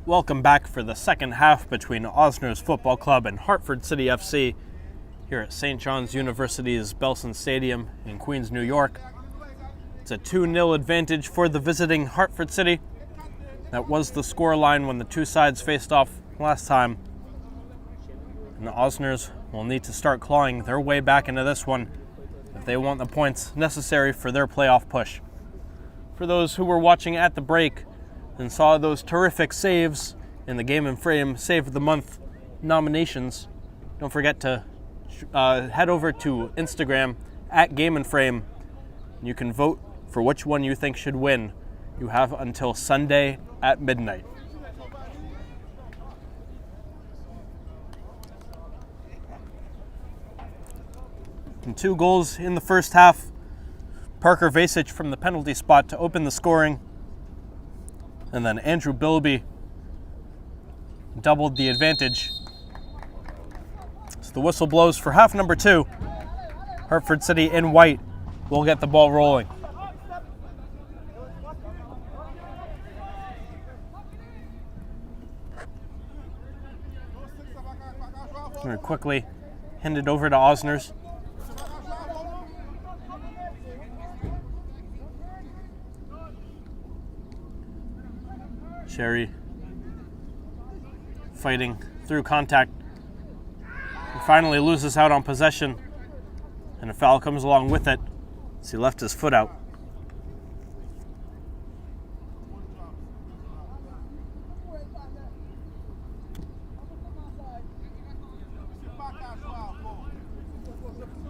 Welcome back for the second half between Osner's Football Club and Hartford City FC here at St. John's University's Belson Stadium in Queens, New York. It's a 2-0 advantage for the visiting Hartford City. That was the scoreline when the two sides faced off last time. And the Osners will need to start clawing their way back into this one if they want the points necessary for their playoff push. For those who were watching at the break and saw those terrific saves in the Game and Frame Save of the Month nominations, don't forget to head over to Instagram at Game and Frame. You can vote for which one you think should win. You have until Sunday at midnight. And 2 goals in the first half. Parker Vasich from the penalty spot to open the scoring. And then Andrew Bilby doubled the advantage. So the whistle blows for half number 2. Hartford City in white will get the ball rolling. Very quickly handed over to Osners. Sherry fighting through contact. He finally loses out on possession, and a foul comes along with it as he left his foot out.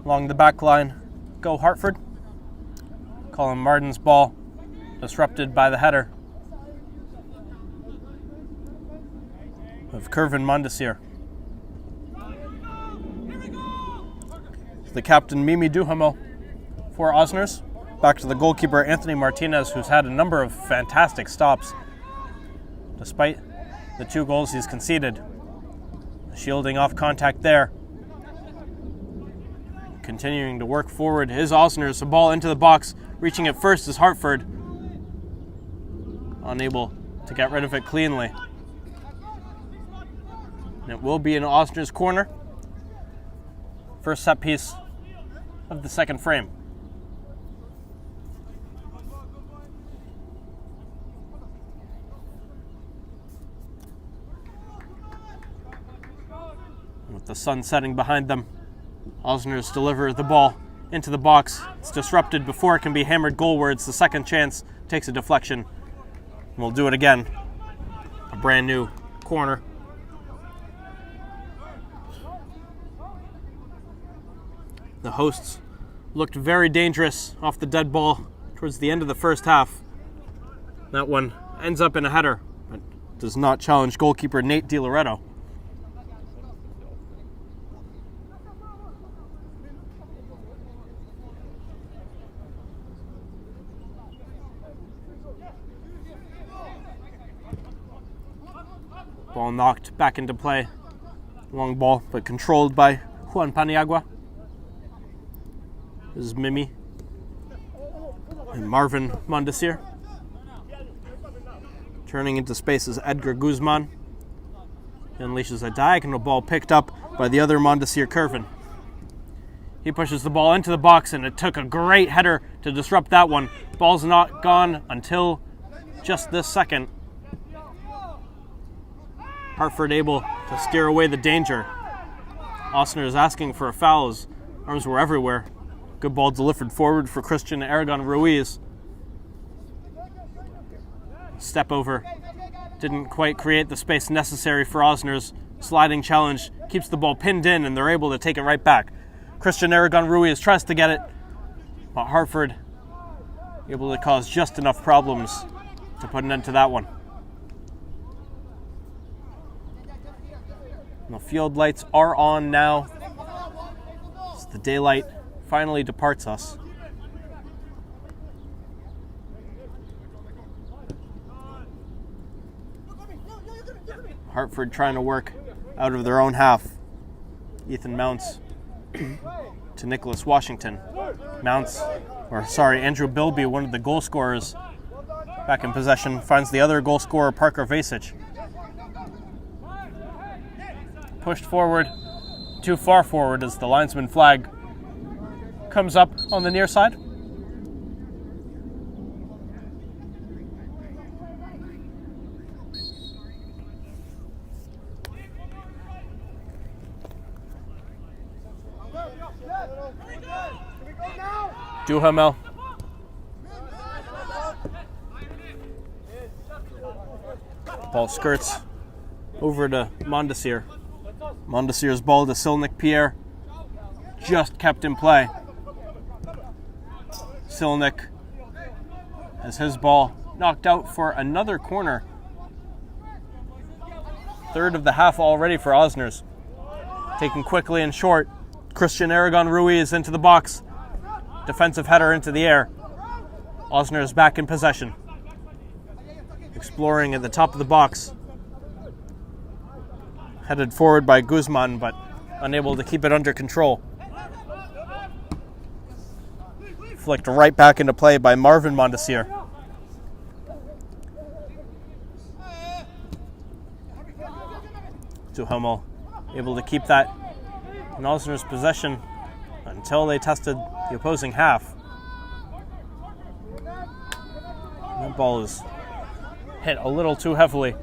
Along the back line, go Hartford. Colin Martin's ball disrupted by the header of Kervin Mondesir. The captain Mimi Duhamel for Osners. Back to the goalkeeper Anthony Martinez, who's had a number of fantastic stops despite the 2 goals he's conceded. Shielding off contact there. Continuing to work forward is Osners. A ball into the box. Reaching it first is Hartford. Unable to get rid of it cleanly. And it will be an Osners corner. First set piece of the second frame. With the sun setting behind them, Osners deliver the ball into the box. It's disrupted before it can be hammered goalwards. The second chance takes a deflection. We'll do it again. A brand new corner. The hosts looked very dangerous off the dead ball towards the end of the first half. That one ends up in a header, but does not challenge goalkeeper Nate DiLoretto. Ball knocked back into play. Long ball, but controlled by Juan Paniagua. This is Mimi and Marvin Mondesir. Turning into space is Edgar Guzman. He unleashes a diagonal ball picked up by the other Mondesir, Kervin. He pushes the ball into the box, and it took a great header to disrupt that one. Ball's not gone until just this second. Hartford able to steer away the danger. Osner is asking for a foul. His arms were everywhere. Good ball delivered forward for Christian Aragon Ruiz. Step over. Didn't quite create the space necessary for Osner's sliding challenge. Keeps the ball pinned in, and they're able to take it right back. Christian Aragon Ruiz tries to get it, but Hartford able to cause just enough problems to put an end to that one. And the field lights are on now. As the daylight finally departs us. Hartford trying to work out of their own half. Ethan Mounts to Nicholas Washington. Andrew Bilby, one of the goal scorers, back in possession, finds the other goal scorer, Parker Vasich. pushed forward, too far forward as the linesman flag comes up on the near side. Duhamel. Ball skirts over to Mondesir. Mondesir's ball to Silnick Pierre. Just kept in play. Silnick has his ball knocked out for another corner. Third of the half already for Osner's. Taken quickly and short. Christian Aragon Ruiz into the box. Defensive header into the air. Osner is back in possession. Exploring at the top of the box. Headed forward by Guzman, but unable to keep it under control. Flicked right back into play by Marvin Mondesir. Duhamel able to keep that in Osner's possession until they tested the opposing half. That ball is hit a little too heavily.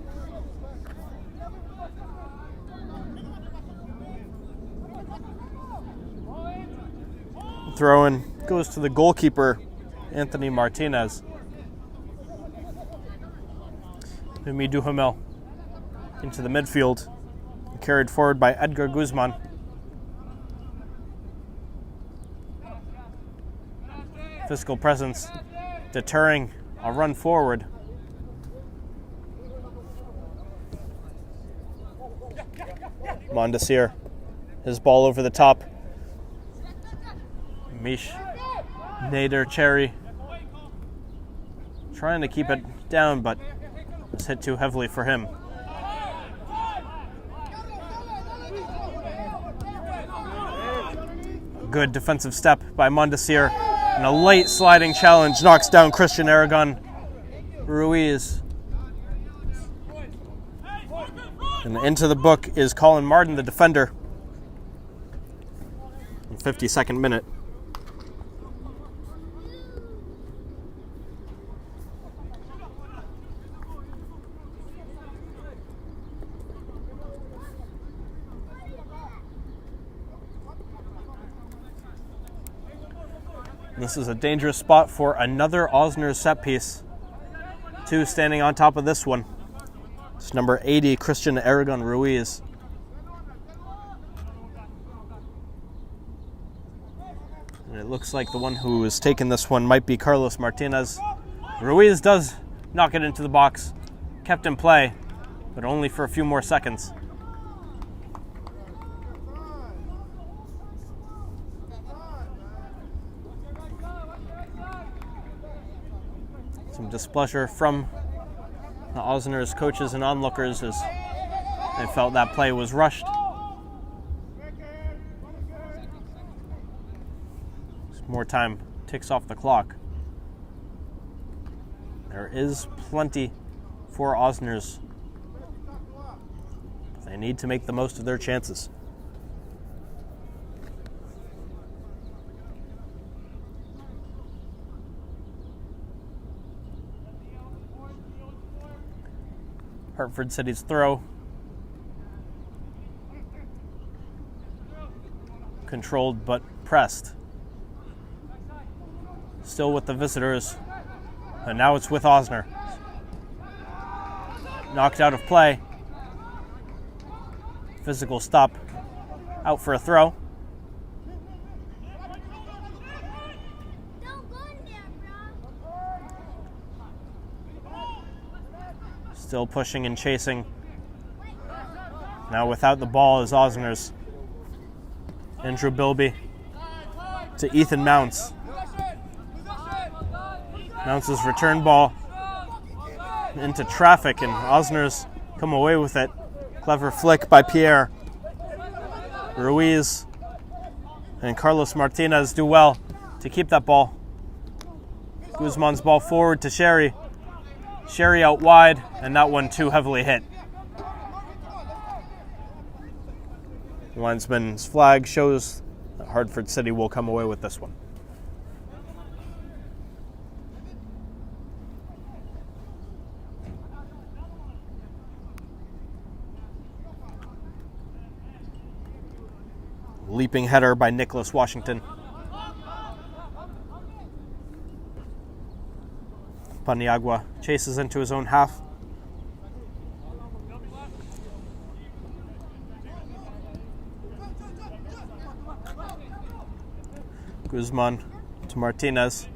Throw in goes to the goalkeeper, Anthony Martinez. Mimi Duhamel into the midfield, carried forward by Edgar Guzman. Physical presence deterring a run forward. Mondesir, his ball over the top. Mish Nader Cherry trying to keep it down, but it's hit too heavily for him. Good defensive step by Mondesir, and a late sliding challenge knocks down Christian Aragon Ruiz. And into the book is Colin Martin, the defender. In 52nd minute. This is a dangerous spot for another Osner set piece. Two standing on top of this one. It's number 80, Christian Aragon Ruiz. And it looks like the one who has taken this one might be Carlos Martinez. Ruiz does knock it into the box. Kept in play, but only for a few more seconds. Some displeasure from the Osner's coaches and onlookers as they felt that play was rushed. More time ticks off the clock. There is plenty for Osner's. They need to make the most of their chances. Hartford City's throw. Controlled but pressed. Still with the visitors. And now it's with Osner. Knocked out of play. Physical stop. Out for a throw. Still pushing and chasing. Now without the ball is Osner's. Andrew Bilby to Ethan Mounts. Mounts' return ball into traffic, and Osner's come away with it. Clever flick by Pierre. Ruiz and Carlos Martinez do well to keep that ball. Guzman's ball forward to Sherry. Sherry out wide, and that one too heavily hit. Linesman's flag shows that Hartford City will come away with this one. Leaping header by Nicholas Washington. Paniagua chases into his own half. Guzman to Martinez.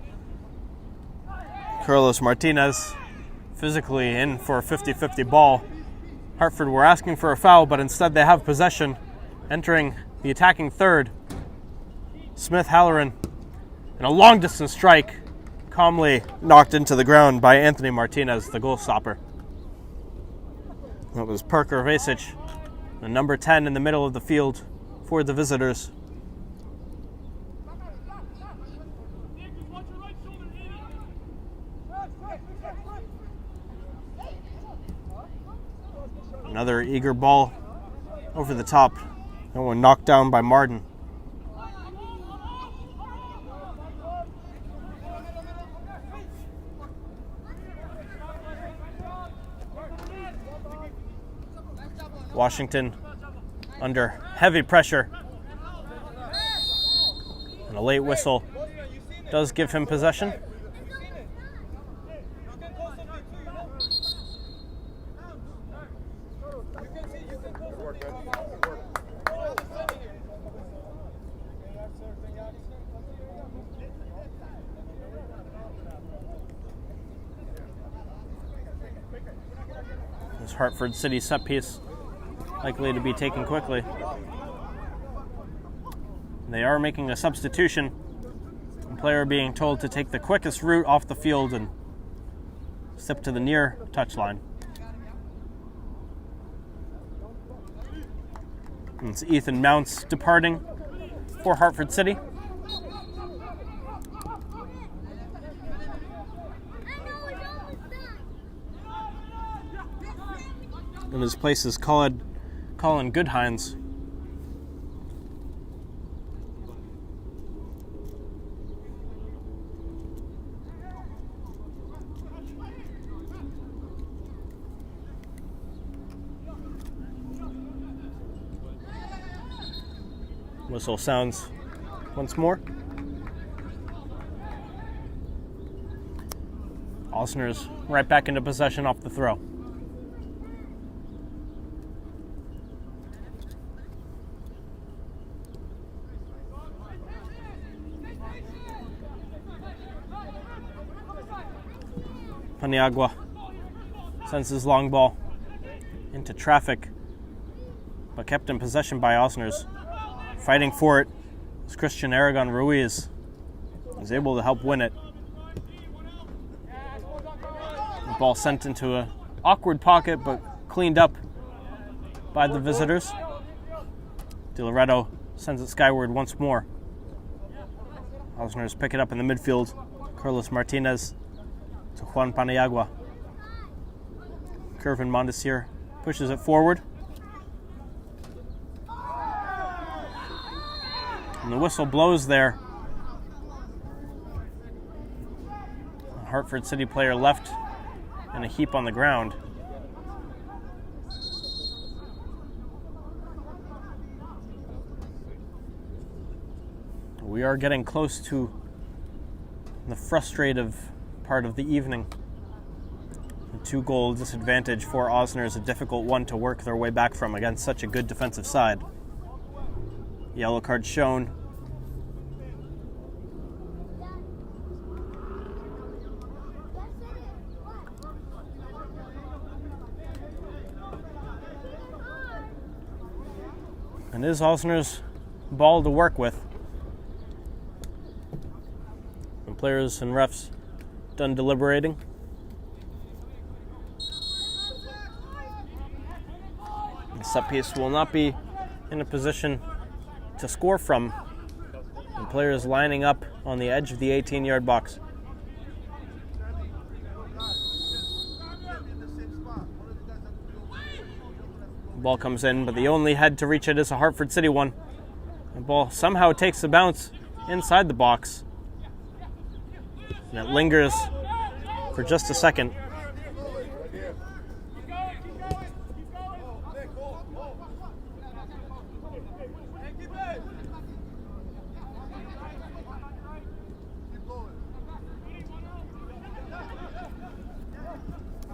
Carlos Martinez physically in for a 50-50 ball. Hartford were asking for a foul, but instead they have possession. Entering the attacking third, Smith Halloran, and a long-distance strike calmly knocked into the ground by Anthony Martinez, the goal stopper. That was Parker Vasic, the number 10 in the middle of the field for the visitors. Another eager ball over the top. That one knocked down by Martin. Washington under heavy pressure. And a late whistle does give him possession. This Hartford City set piece likely to be taken quickly. They are making a substitution. The player being told to take the quickest route off the field and step to the near touchline. And it's Ethan Mounts departing for Hartford City. In his place is Colin Goodhines. Whistle sounds once more. Osner's right back into possession off the throw. Paniagua sends his long ball into traffic, but kept in possession by Osner's. Fighting for it is Christian Aragon Ruiz. He's able to help win it. The ball sent into an awkward pocket, but cleaned up by the visitors. De Loreto sends it skyward once more. Osner's pick it up in the midfield. Carlos Martinez to Juan Paniagua. Kervin Mondesir pushes it forward. And the whistle blows there. A Hartford City player left in a heap on the ground. We are getting close to the frustrative part of the evening. The 2-goal disadvantage for Osner is a difficult one to work their way back from against such a good defensive side. Yellow card shown. And is Osner's ball to work with. The players and refs done deliberating. The set piece will not be in a position to score from. The players lining up on the edge of the 18-yard box. Ball comes in, but the only head to reach it is a Hartford City one. The ball somehow takes a bounce inside the box. And it lingers for just a second.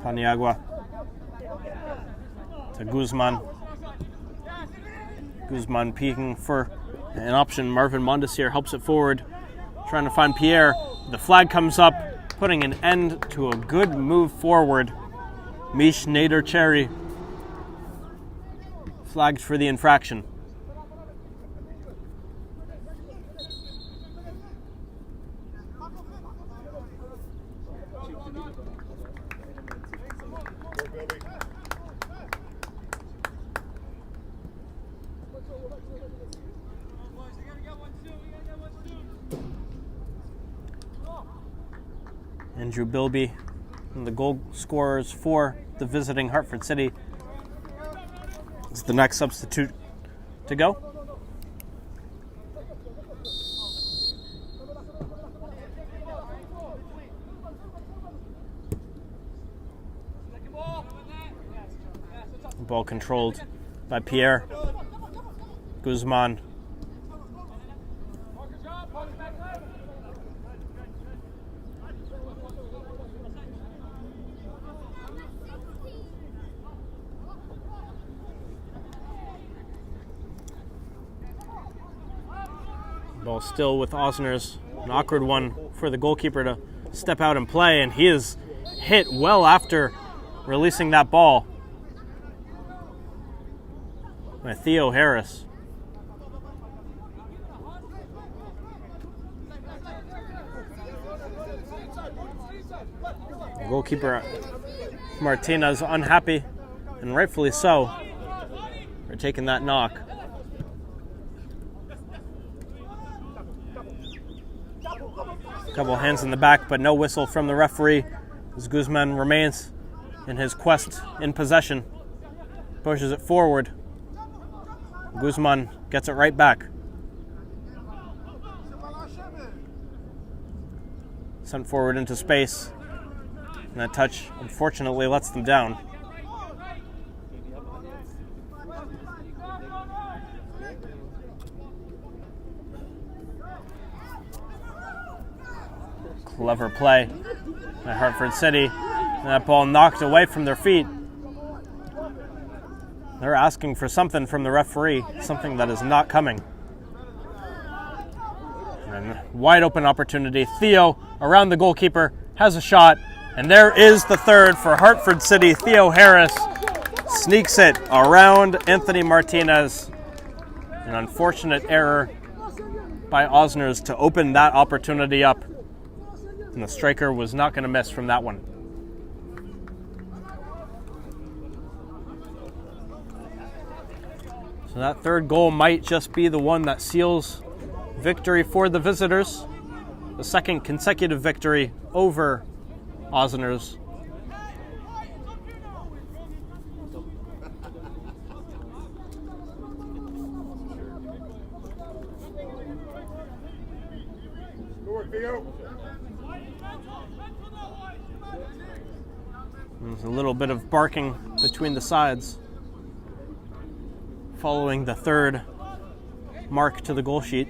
Paniagua to Guzman. Guzman peeking for an option. Marvin Mondesir helps it forward, trying to find Pierre. The flag comes up, putting an end to a good move forward. Mish Nader Cherry flagged for the infraction. Andrew Bilby, the goal scorers for the visiting Hartford City, is the next substitute to go. Ball controlled by Pierre. Guzman. Ball still with Osner's. An awkward one for the goalkeeper to step out and play, and he is hit well after releasing that ball by Theo Harris. The goalkeeper Martinez unhappy, and rightfully so, for taking that knock. Couple hands in the back, but no whistle from the referee as Guzman remains in his quest in possession. Pushes it forward. Guzman gets it right back. Sent forward into space. And that touch, unfortunately, lets them down. Clever play by Hartford City. And that ball knocked away from their feet. They're asking for something from the referee, something that is not coming. And wide open opportunity. Theo around the goalkeeper has a shot. And there is the third for Hartford City. Theo Harris sneaks it around Anthony Martinez. An unfortunate error by Osner's to open that opportunity up. And the striker was not going to miss from that one. So that third goal might just be the one that seals victory for the visitors. The second consecutive victory over Osner's. There's a little bit of barking between the sides following the third mark to the goal sheet.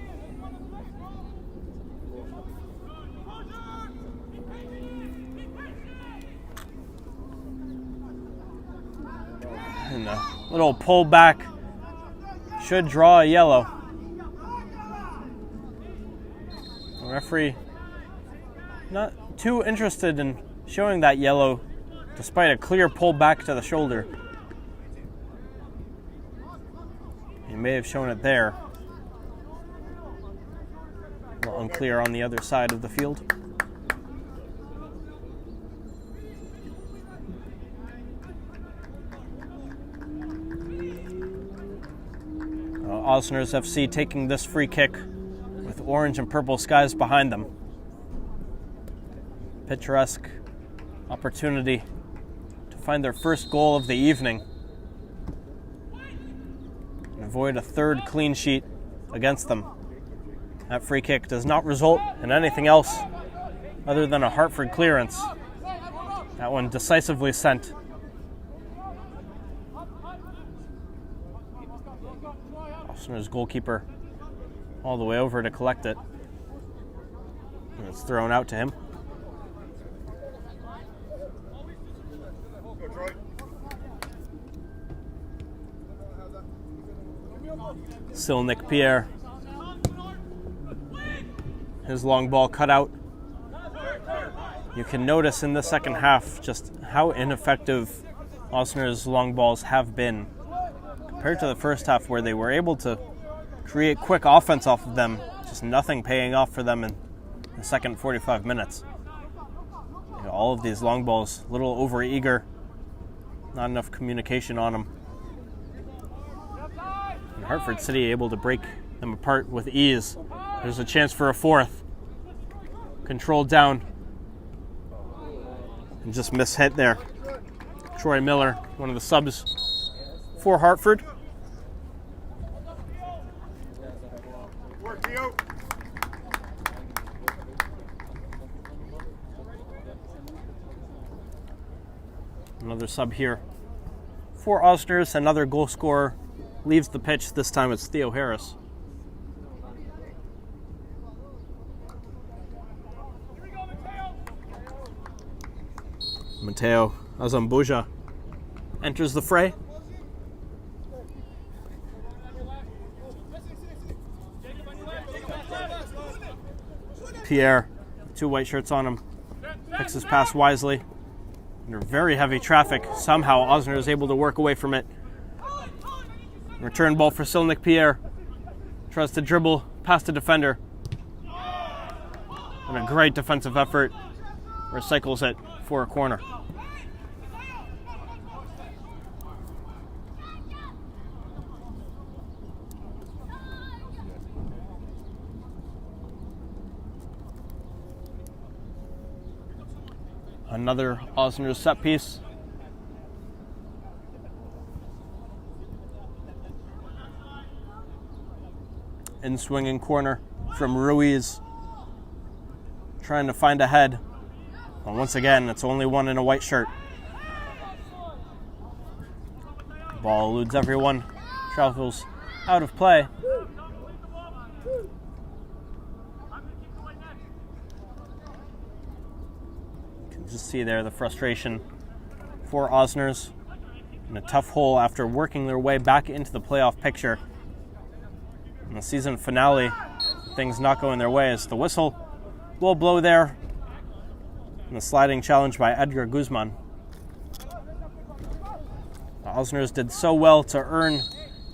And a little pull back should draw a yellow. The referee not too interested in showing that yellow despite a clear pull back to the shoulder. He may have shown it there. A little unclear on the other side of the field. Osner's FC taking this free kick with orange and purple skies behind them. Picturesque opportunity to find their first goal of the evening. and avoid a third clean sheet against them. That free kick does not result in anything else other than a Hartford clearance. That one decisively sent. Osner's goalkeeper all the way over to collect it. And it's thrown out to him. Still Nick Pierre. His long ball cut out. You can notice in the second half just how ineffective Osner's long balls have been compared to the first half, where they were able to create quick offense off of them. Just nothing paying off for them in the second 45 minutes. You know, all of these long balls, a little over-eager, not enough communication on them. And Hartford City able to break them apart with ease. There's a chance for a fourth. Controlled down. And just mishit there. Troy Miller, one of the subs for Hartford. Another sub here for Osner's. Another goal scorer leaves the pitch. This time it's Theo Harris. Mateo Azambuja enters the fray. Pierre, 2 white shirts on him, picks his pass wisely. Under very heavy traffic, somehow Osner is able to work away from it. Return ball for Silnick Pierre. Tries to dribble past the defender. And a great defensive effort. Recycles it for a corner. Another Osner set piece. In swinging corner from Ruiz. Trying to find a head. And once again, it's only one in a white shirt. Ball eludes everyone. Travels out of play. Just see there the frustration for Osners in a tough hole after working their way back into the playoff picture. In the season finale, things not going their way as the whistle will blow there. And the sliding challenge by Edgar Guzman. The Osners did so well to earn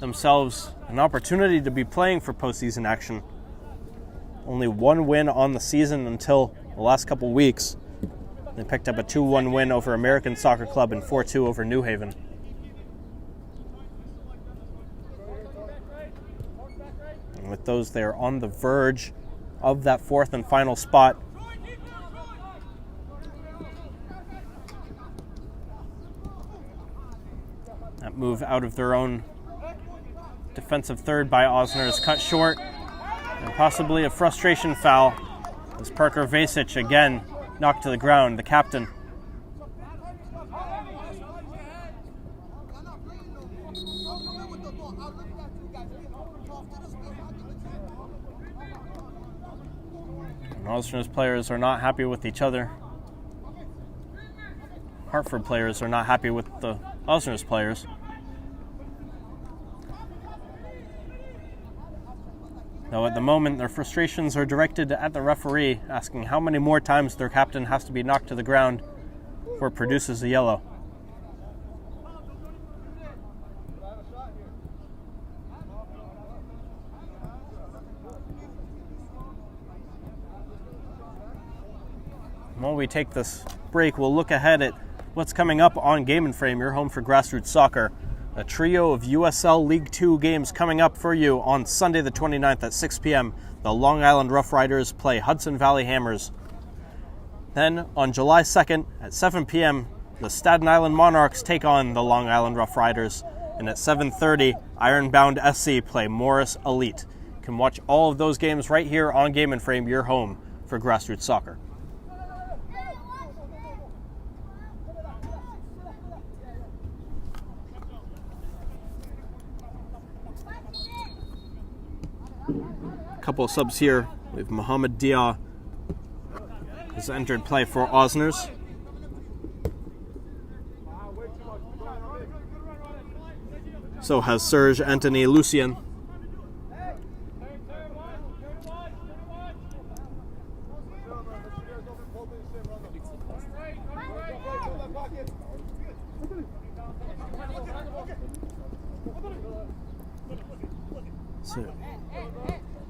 themselves an opportunity to be playing for postseason action. Only one win on the season until the last couple weeks. They picked up a 2-1 win over American Soccer Club and 4-2 over New Haven. And with those, they are on the verge of that fourth and final spot. That move out of their own defensive third by Osner is cut short. And possibly a frustration foul as Parker Vasic again knocked to the ground, the captain. And Osner's players are not happy with each other. Hartford players are not happy with the Osner's players. Though at the moment, their frustrations are directed at the referee, asking how many more times their captain has to be knocked to the ground before it produces a yellow. While we take this break, we'll look ahead at what's coming up on Game and Frame, your home for grassroots soccer. A trio of USL League 2 games coming up for you on Sunday the 29th at 6 p.m. The Long Island Rough Riders play Hudson Valley Hammers. Then on July 2nd at 7 p.m., the Staten Island Monarchs take on the Long Island Rough Riders. And at 7:30, Ironbound SC play Morris Elite. You can watch all of those games right here on Game & Frame, your home for grassroots soccer. A couple of subs here. We have Mohamed Dia has entered play for Osners. So has Serge Anthony Lucien.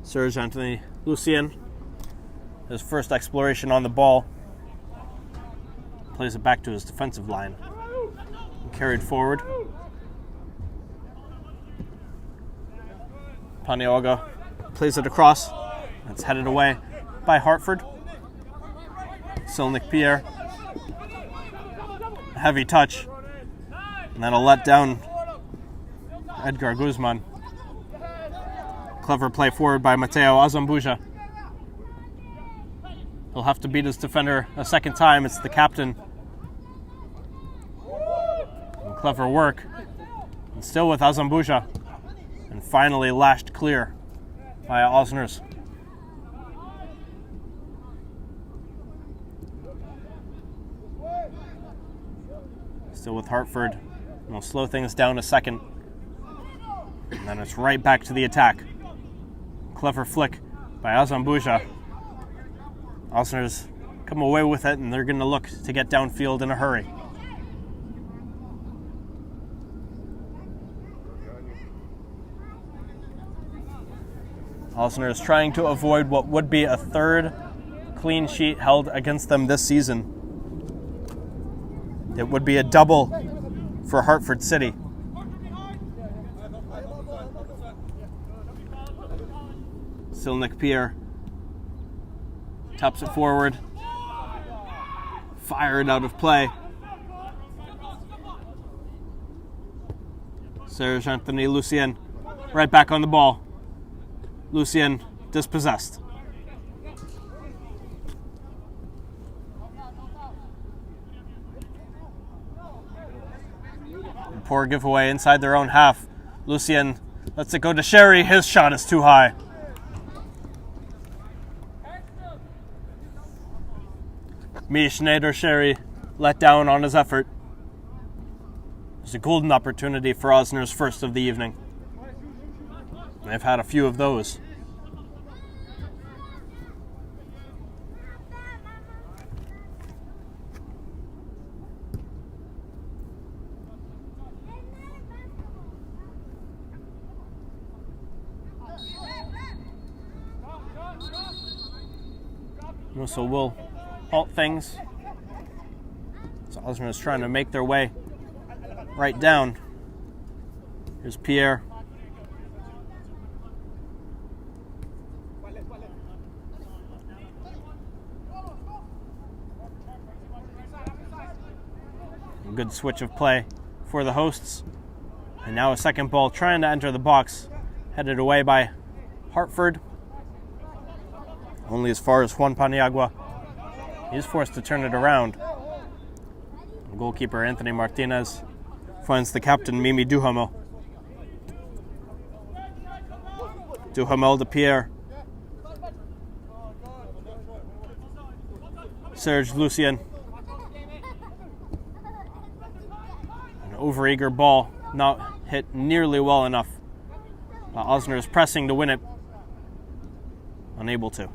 Serge Anthony Lucien, his first exploration on the ball, plays it back to his defensive line. Carried forward. Paniagua plays it across. It's headed away by Hartford. Silnik Pierre. A heavy touch. And that'll let down Edgar Guzman. Clever play forward by Mateo Azambuja. He'll have to beat his defender a second time. It's the captain. And clever work. And still with Azambuja. And finally lashed clear by Osners. Still with Hartford. We'll slow things down a second. And then it's right back to the attack. Clever flick by Azambuja. Osners come away with it, and they're going to look to get downfield in a hurry. Osners trying to avoid what would be a third clean sheet held against them this season. It would be a double for Hartford City. Silnik Pierre taps it forward. Fired out of play. Serge Anthony Lucien right back on the ball. Lucien dispossessed. Poor giveaway inside their own half. Lucien lets it go to Sherry. His shot is too high. Schneider Sherry let down on his effort. It's a golden opportunity for Osner's first of the evening. They've had a few of those. So we'll halt things. So Osner is trying to make their way right down. Here's Pierre. A good switch of play for the hosts. And now a second ball trying to enter the box. Headed away by Hartford. Only as far as Juan Paniagua. He's forced to turn it around. Goalkeeper Anthony Martinez finds the captain Mimi Duhamel. Duhamel to Pierre. Serge Lucien. An overeager ball, not hit nearly well enough. Osner is pressing to win it. Unable to.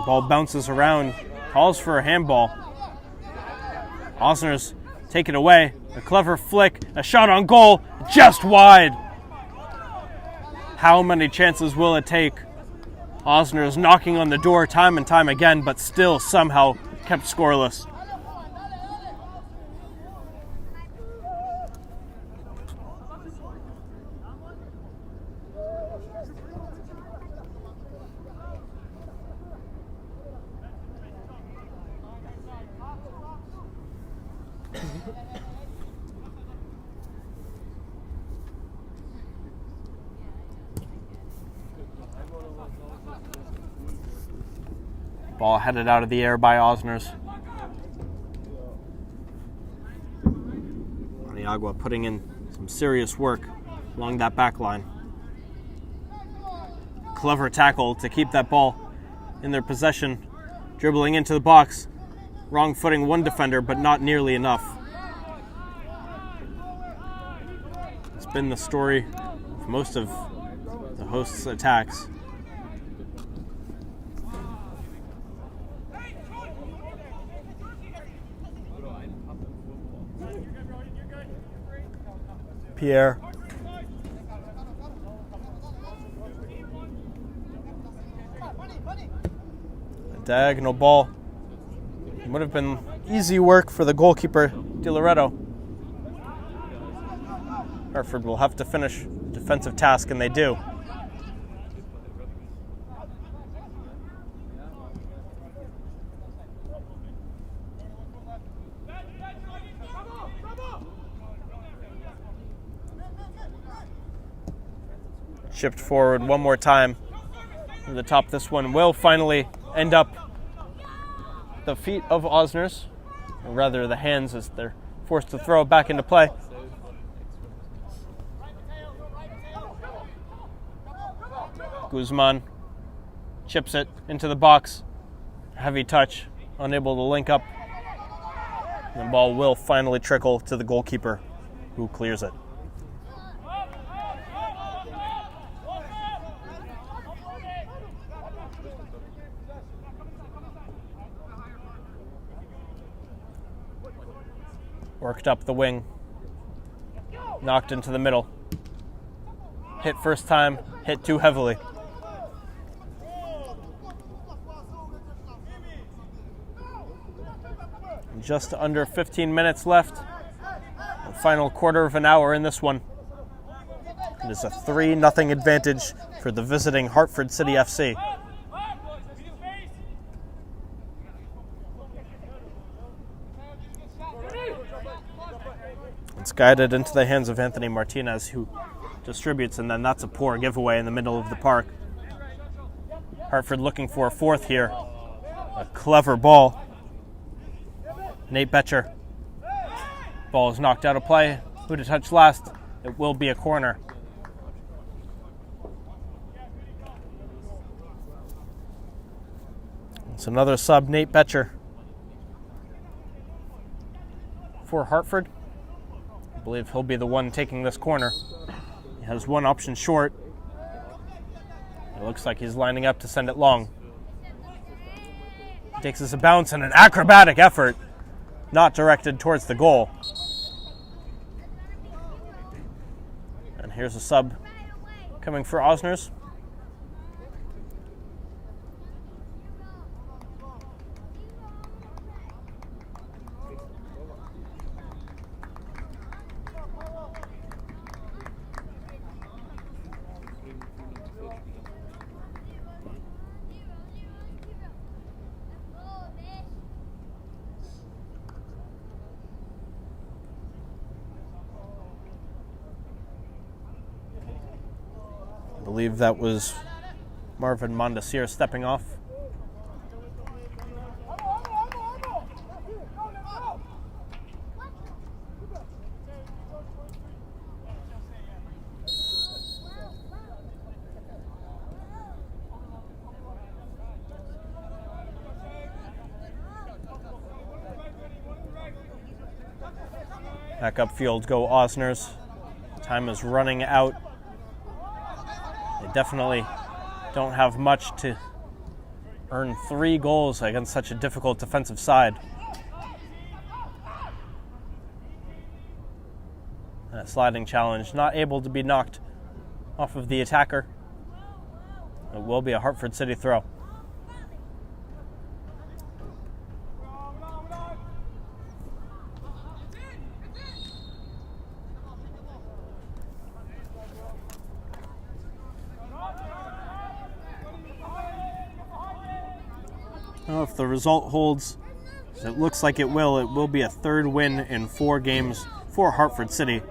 Ball bounces around, calls for a handball. Osners take it away. A clever flick, a shot on goal, just wide. How many chances will it take? Osners knocking on the door time and time again, but still somehow kept scoreless. Ball headed out of the air by Osner's. Paniagua putting in some serious work along that back line. Clever tackle to keep that ball in their possession. Dribbling into the box. Wrong footing one defender, but not nearly enough. It's been the story of most of the hosts' attacks. Pierre. A diagonal ball. It would have been easy work for the goalkeeper, Di Loretto. Hartford will have to finish the defensive task, and they do. Chipped forward one more time from the top. This one will finally end up the feet of Osner's, or rather the hands, as they're forced to throw it back into play. Guzman chips it into the box. Heavy touch, unable to link up. The ball will finally trickle to the goalkeeper, who clears it. Worked up the wing, knocked into the middle. Hit first time, hit too heavily. Just under 15 minutes left. The final quarter of an hour in this one. It is a 3-0 advantage for the visiting Hartford City FC. It's guided into the hands of Anthony Martinez, who distributes, and then that's a poor giveaway in the middle of the park. Hartford looking for a fourth here. A clever ball. Nate Betcher. Ball is knocked out of play. Who to touch last? It will be a corner. It's another sub, Nate Betcher. For Hartford. I believe he'll be the one taking this corner. He has one option short. It looks like he's lining up to send it long. Takes us a bounce and an acrobatic effort, not directed towards the goal. And here's a sub coming for Osner's. I believe that was Marvin Mondesir stepping off. Back upfield go Osner's. Time is running out. They definitely don't have much to earn 3 goals against such a difficult defensive side. That sliding challenge, not able to be knocked off of the attacker. It will be a Hartford City throw. Well, if the result holds, It looks like it will be a third win in 4 games for Hartford City.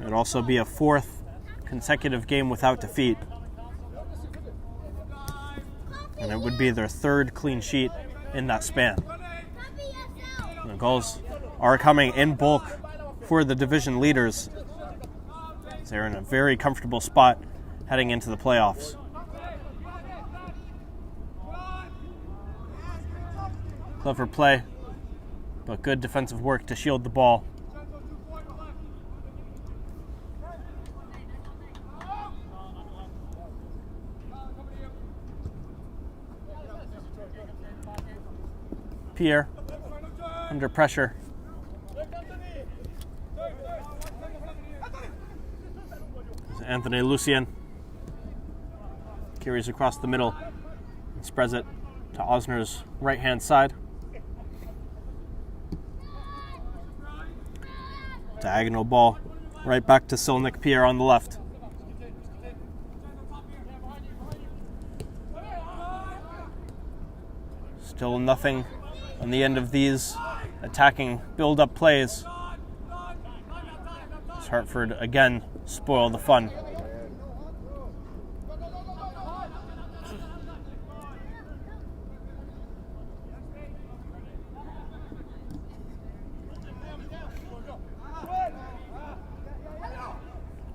It'd also be a 4th consecutive game without defeat. And it would be their 3rd clean sheet in that span. And the goals are coming in bulk for the division leaders. They're in a very comfortable spot heading into the playoffs. Clever play, but good defensive work to shield the ball. Pierre, under pressure. Anthony Lucien carries across the middle and spreads it to Osner's right-hand side. Diagonal ball right back to Silnick Pierre on the left. Still nothing on the end of these attacking build-up plays. As Hartford again spoil the fun.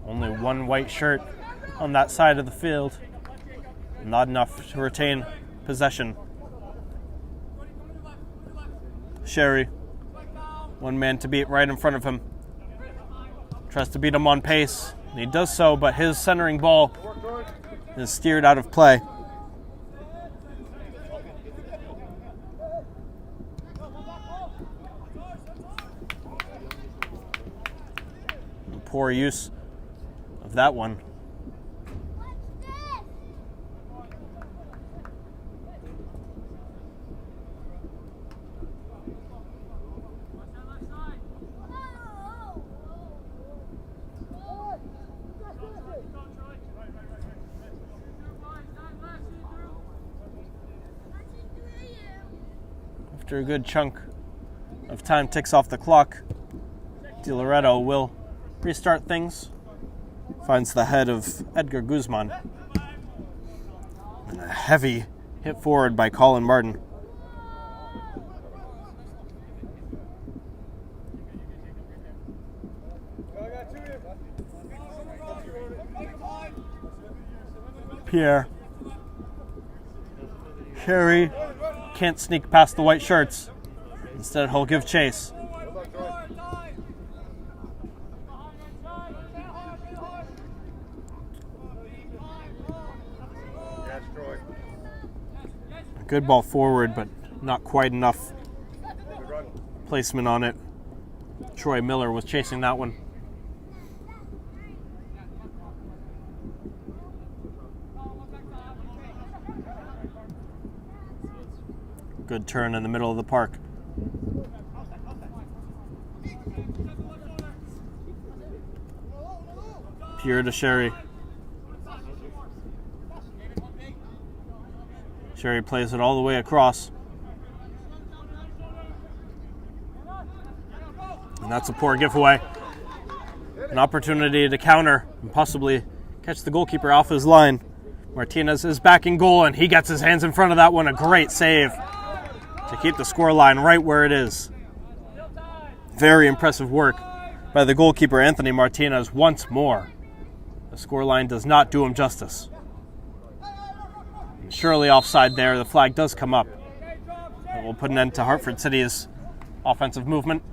Only one white shirt on that side of the field. Not enough to retain possession. Sherry, one man to beat right in front of him. Tries to beat him on pace, and he does so, but his centering ball is steered out of play. Poor use of that one. After a good chunk of time ticks off the clock, Di Loretto will restart things. Finds the head of Edgar Guzman. And a heavy hit forward by Colin Martin. Pierre. Sherry can't sneak past the white shirts. Instead, he'll give chase. Good ball forward, but not quite enough placement on it. Troy Miller was chasing that one. Good turn in the middle of the park. Pierre to Sherry. Sherry plays it all the way across. And that's a poor giveaway. An opportunity to counter and possibly catch the goalkeeper off his line. Martinez is back in goal, and he gets his hands in front of that one. A great save to keep the scoreline right where it is. Very impressive work by the goalkeeper, Anthony Martinez, once more. The scoreline does not do him justice. And surely offside there, the flag does come up. It will put an end to Hartford City's offensive movement.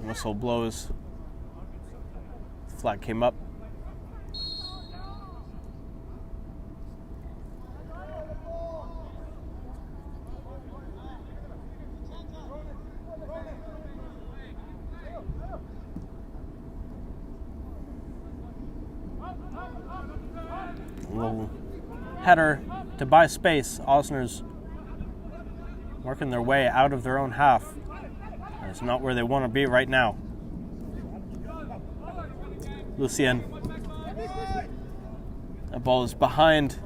Whistle blows. Flag came up. A little header to buy space. Osner's working their way out of their own half. It's not where they want to be right now. Lucien. That ball is behind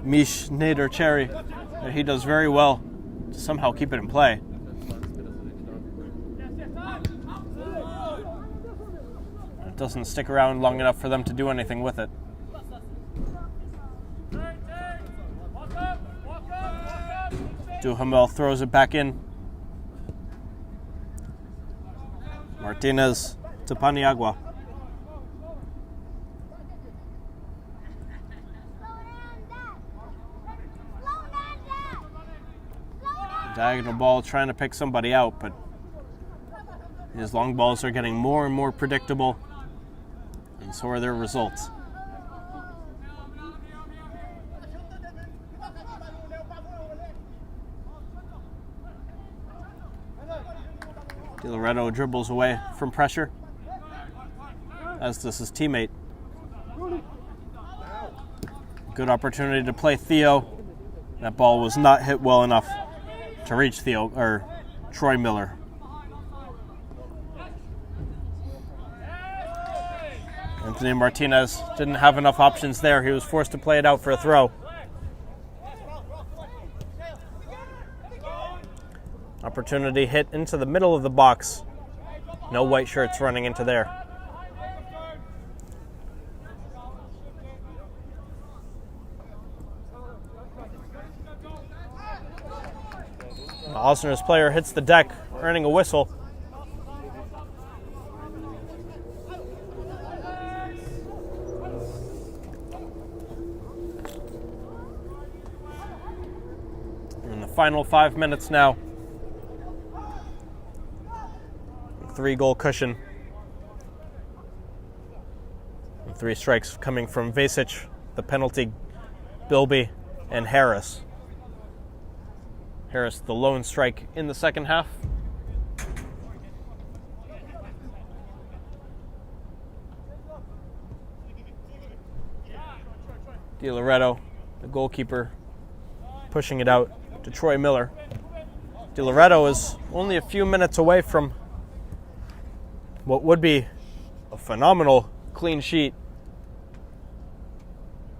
Mish Nader-Cherry. And he does very well to somehow keep it in play. It doesn't stick around long enough for them to do anything with it. Duhamel throws it back in. Martinez to Paniagua. Diagonal ball trying to pick somebody out, but his long balls are getting more and more predictable, and so are their results. De Loretto dribbles away from pressure, as does his teammate. Good opportunity to play Theo. That ball was not hit well enough to reach Troy Miller. Anthony Martinez didn't have enough options there. He was forced to play it out for a throw. Opportunity hit into the middle of the box. No white shirts running into there. Osner's player hits the deck, earning a whistle. In the final 5 minutes now. 3-goal cushion. And 3 strikes coming from Vasic, the penalty, Bilby, and Harris. Harris, the lone strike in the second half. De Loretto, the goalkeeper, pushing it out to Troy Miller. De Loretto is only a few minutes away from what would be a phenomenal clean sheet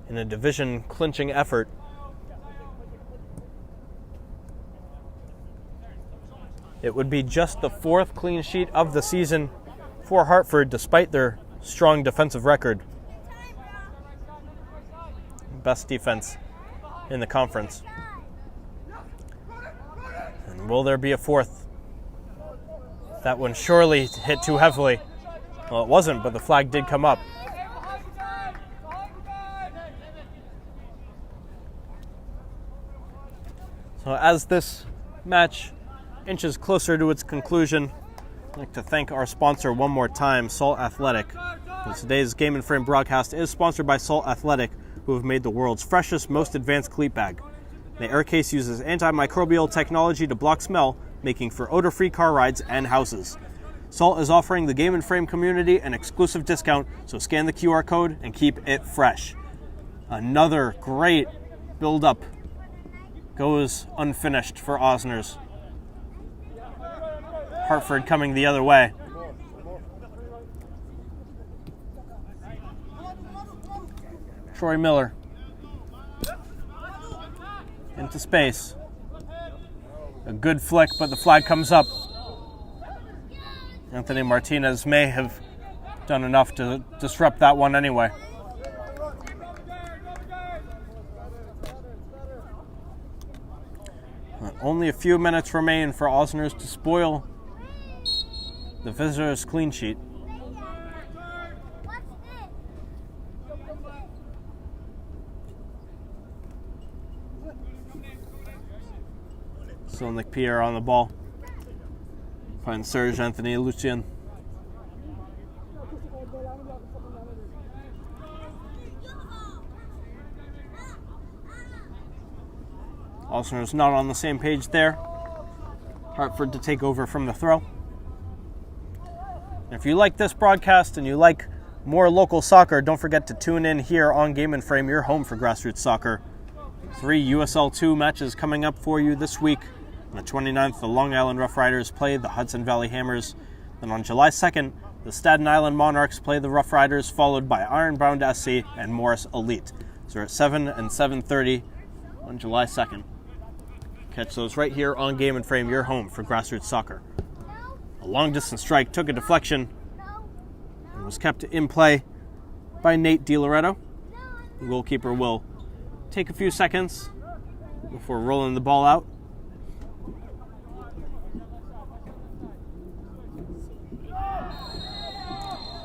in a division-clinching effort. It would be just the 4th clean sheet of the season for Hartford, despite their strong defensive record. Best defense in the conference. And will there be a 4th? That one surely hit too heavily. Well, it wasn't, but the flag did come up. So as this match inches closer to its conclusion, I'd like to thank our sponsor one more time, Salt Athletic. Today's Game and Frame broadcast is sponsored by Salt Athletic, who have made the world's freshest, most advanced cleat bag. The aircase uses antimicrobial technology to block smell, making for odor-free car rides and houses. Salt is offering the Game and Frame community an exclusive discount, so scan the QR code and keep it fresh. Another great build-up goes unfinished for Osners. Hartford coming the other way. Troy Miller into space. A good flick, but the flag comes up. Anthony Martinez may have done enough to disrupt that one anyway. Only a few minutes remain for Osners to spoil the visitors' clean sheet. So Nick Pierre on the ball. Finds Serge Anthony Lucien. Osner's not on the same page there. Hartford to take over from the throw. If you like this broadcast and you like more local soccer, don't forget to tune in here on Game and Frame, your home for grassroots soccer. 3 USL 2 matches coming up for you this week. On the 29th, the Long Island Rough Riders play the Hudson Valley Hammers. Then on July 2nd, the Staten Island Monarchs play the Rough Riders, followed by Ironbound SC and Morris Elite. So at 7 and 7:30 on July 2nd. Catch those right here on Game and Frame, your home for grassroots soccer. A long-distance strike took a deflection and was kept in play by Nate DiLoretto. The goalkeeper will take a few seconds before rolling the ball out.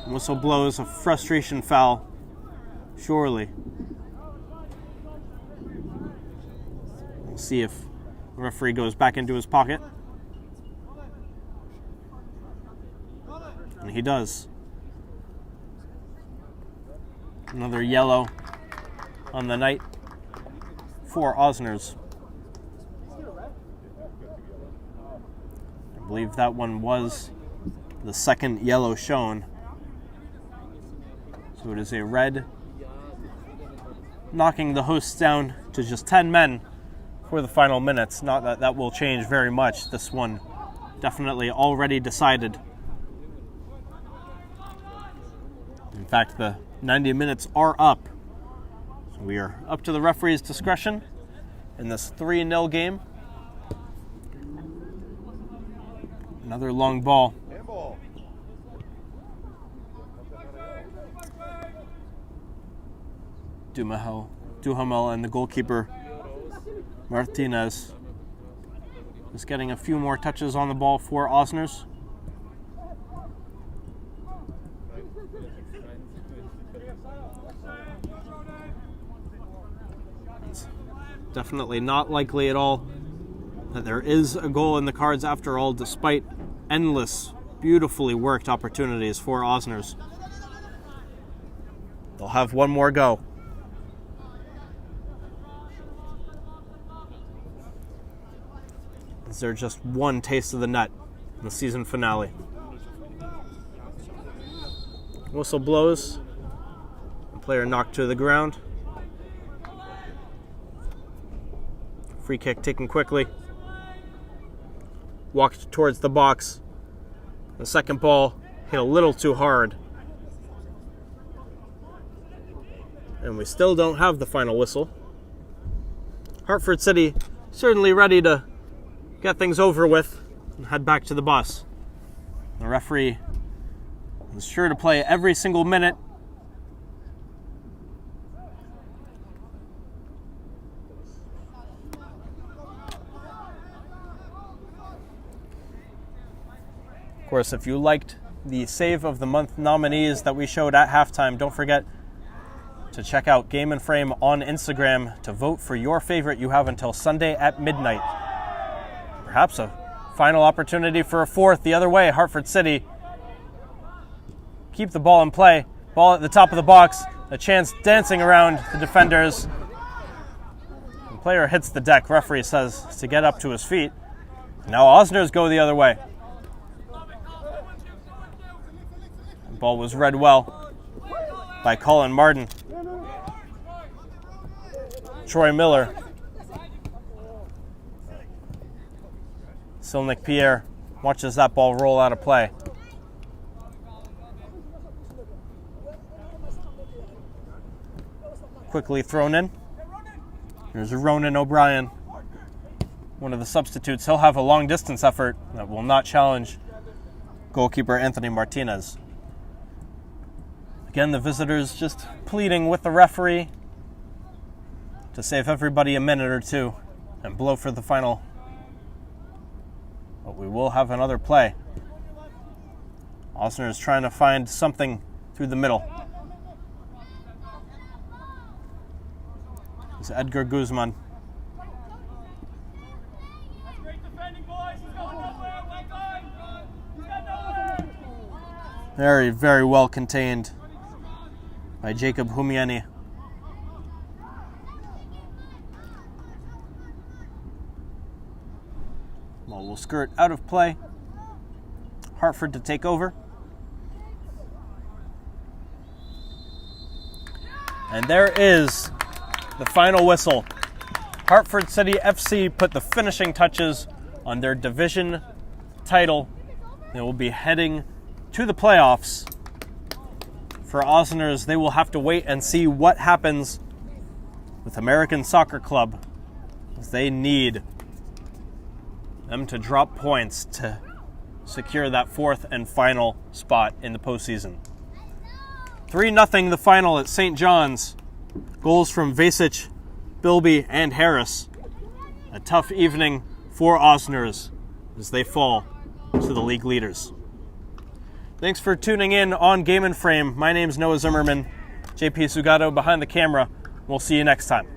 Whistle blows a frustration foul, surely. We'll see if the referee goes back into his pocket. And he does. Another yellow on the night for Osners. I believe that one was the second yellow shown. So it is a red, knocking the hosts down to just 10 men for the final minutes. Not that that will change very much. This one definitely already decided. In fact, the 90 minutes are up. So we are up to the referee's discretion in this 3-0 game. Another long ball. Duhamel and the goalkeeper Martinez is getting a few more touches on the ball for Osners. It's definitely not likely at all that there is a goal in the cards after all, despite endless, beautifully worked opportunities for Osners. They'll have one more go. Is there just one taste of the net in the season finale? Whistle blows. The player knocked to the ground. Free kick taken quickly. Walked towards the box. The second ball hit a little too hard. And we still don't have the final whistle. Hartford City certainly ready to get things over with and head back to the bus. The referee is sure to play every single minute. Of course, if you liked the Save of the Month nominees that we showed at halftime, don't forget to check out Game and Frame on Instagram to vote for your favorite. You have until Sunday at midnight. Perhaps a final opportunity for a fourth the other way. Hartford City keep the ball in play. Ball at the top of the box. A chance dancing around the defenders. The player hits the deck. Referee says to get up to his feet. Now Osners go the other way. The ball was read well by Colin Martin. Troy Miller. Silnick Pierre watches that ball roll out of play. Quickly thrown in. Here's Ronan O'Brien, one of the substitutes. He'll have a long distance effort that will not challenge goalkeeper Anthony Martinez. Again, the visitors just pleading with the referee to save everybody a minute or two and blow for the final. But we will have another play. Osner is trying to find something through the middle. It's Edgar Guzman. Very, very well contained by Jacob Humieni. Ball will skirt out of play. Hartford to take over. And there is the final whistle. Hartford City FC put the finishing touches on their division title. They will be heading to the playoffs. For Osners, they will have to wait and see what happens with American Soccer Club, as they need them to drop points to secure that fourth and final spot in the postseason. 3-0 the final at St. John's. Goals from Vasic, Bilby, and Harris. A tough evening for Osners as they fall to the league leaders. Thanks for tuning in on Game and Frame. My name's Noah Zimmerman, JP Sugato behind the camera. We'll see you next time.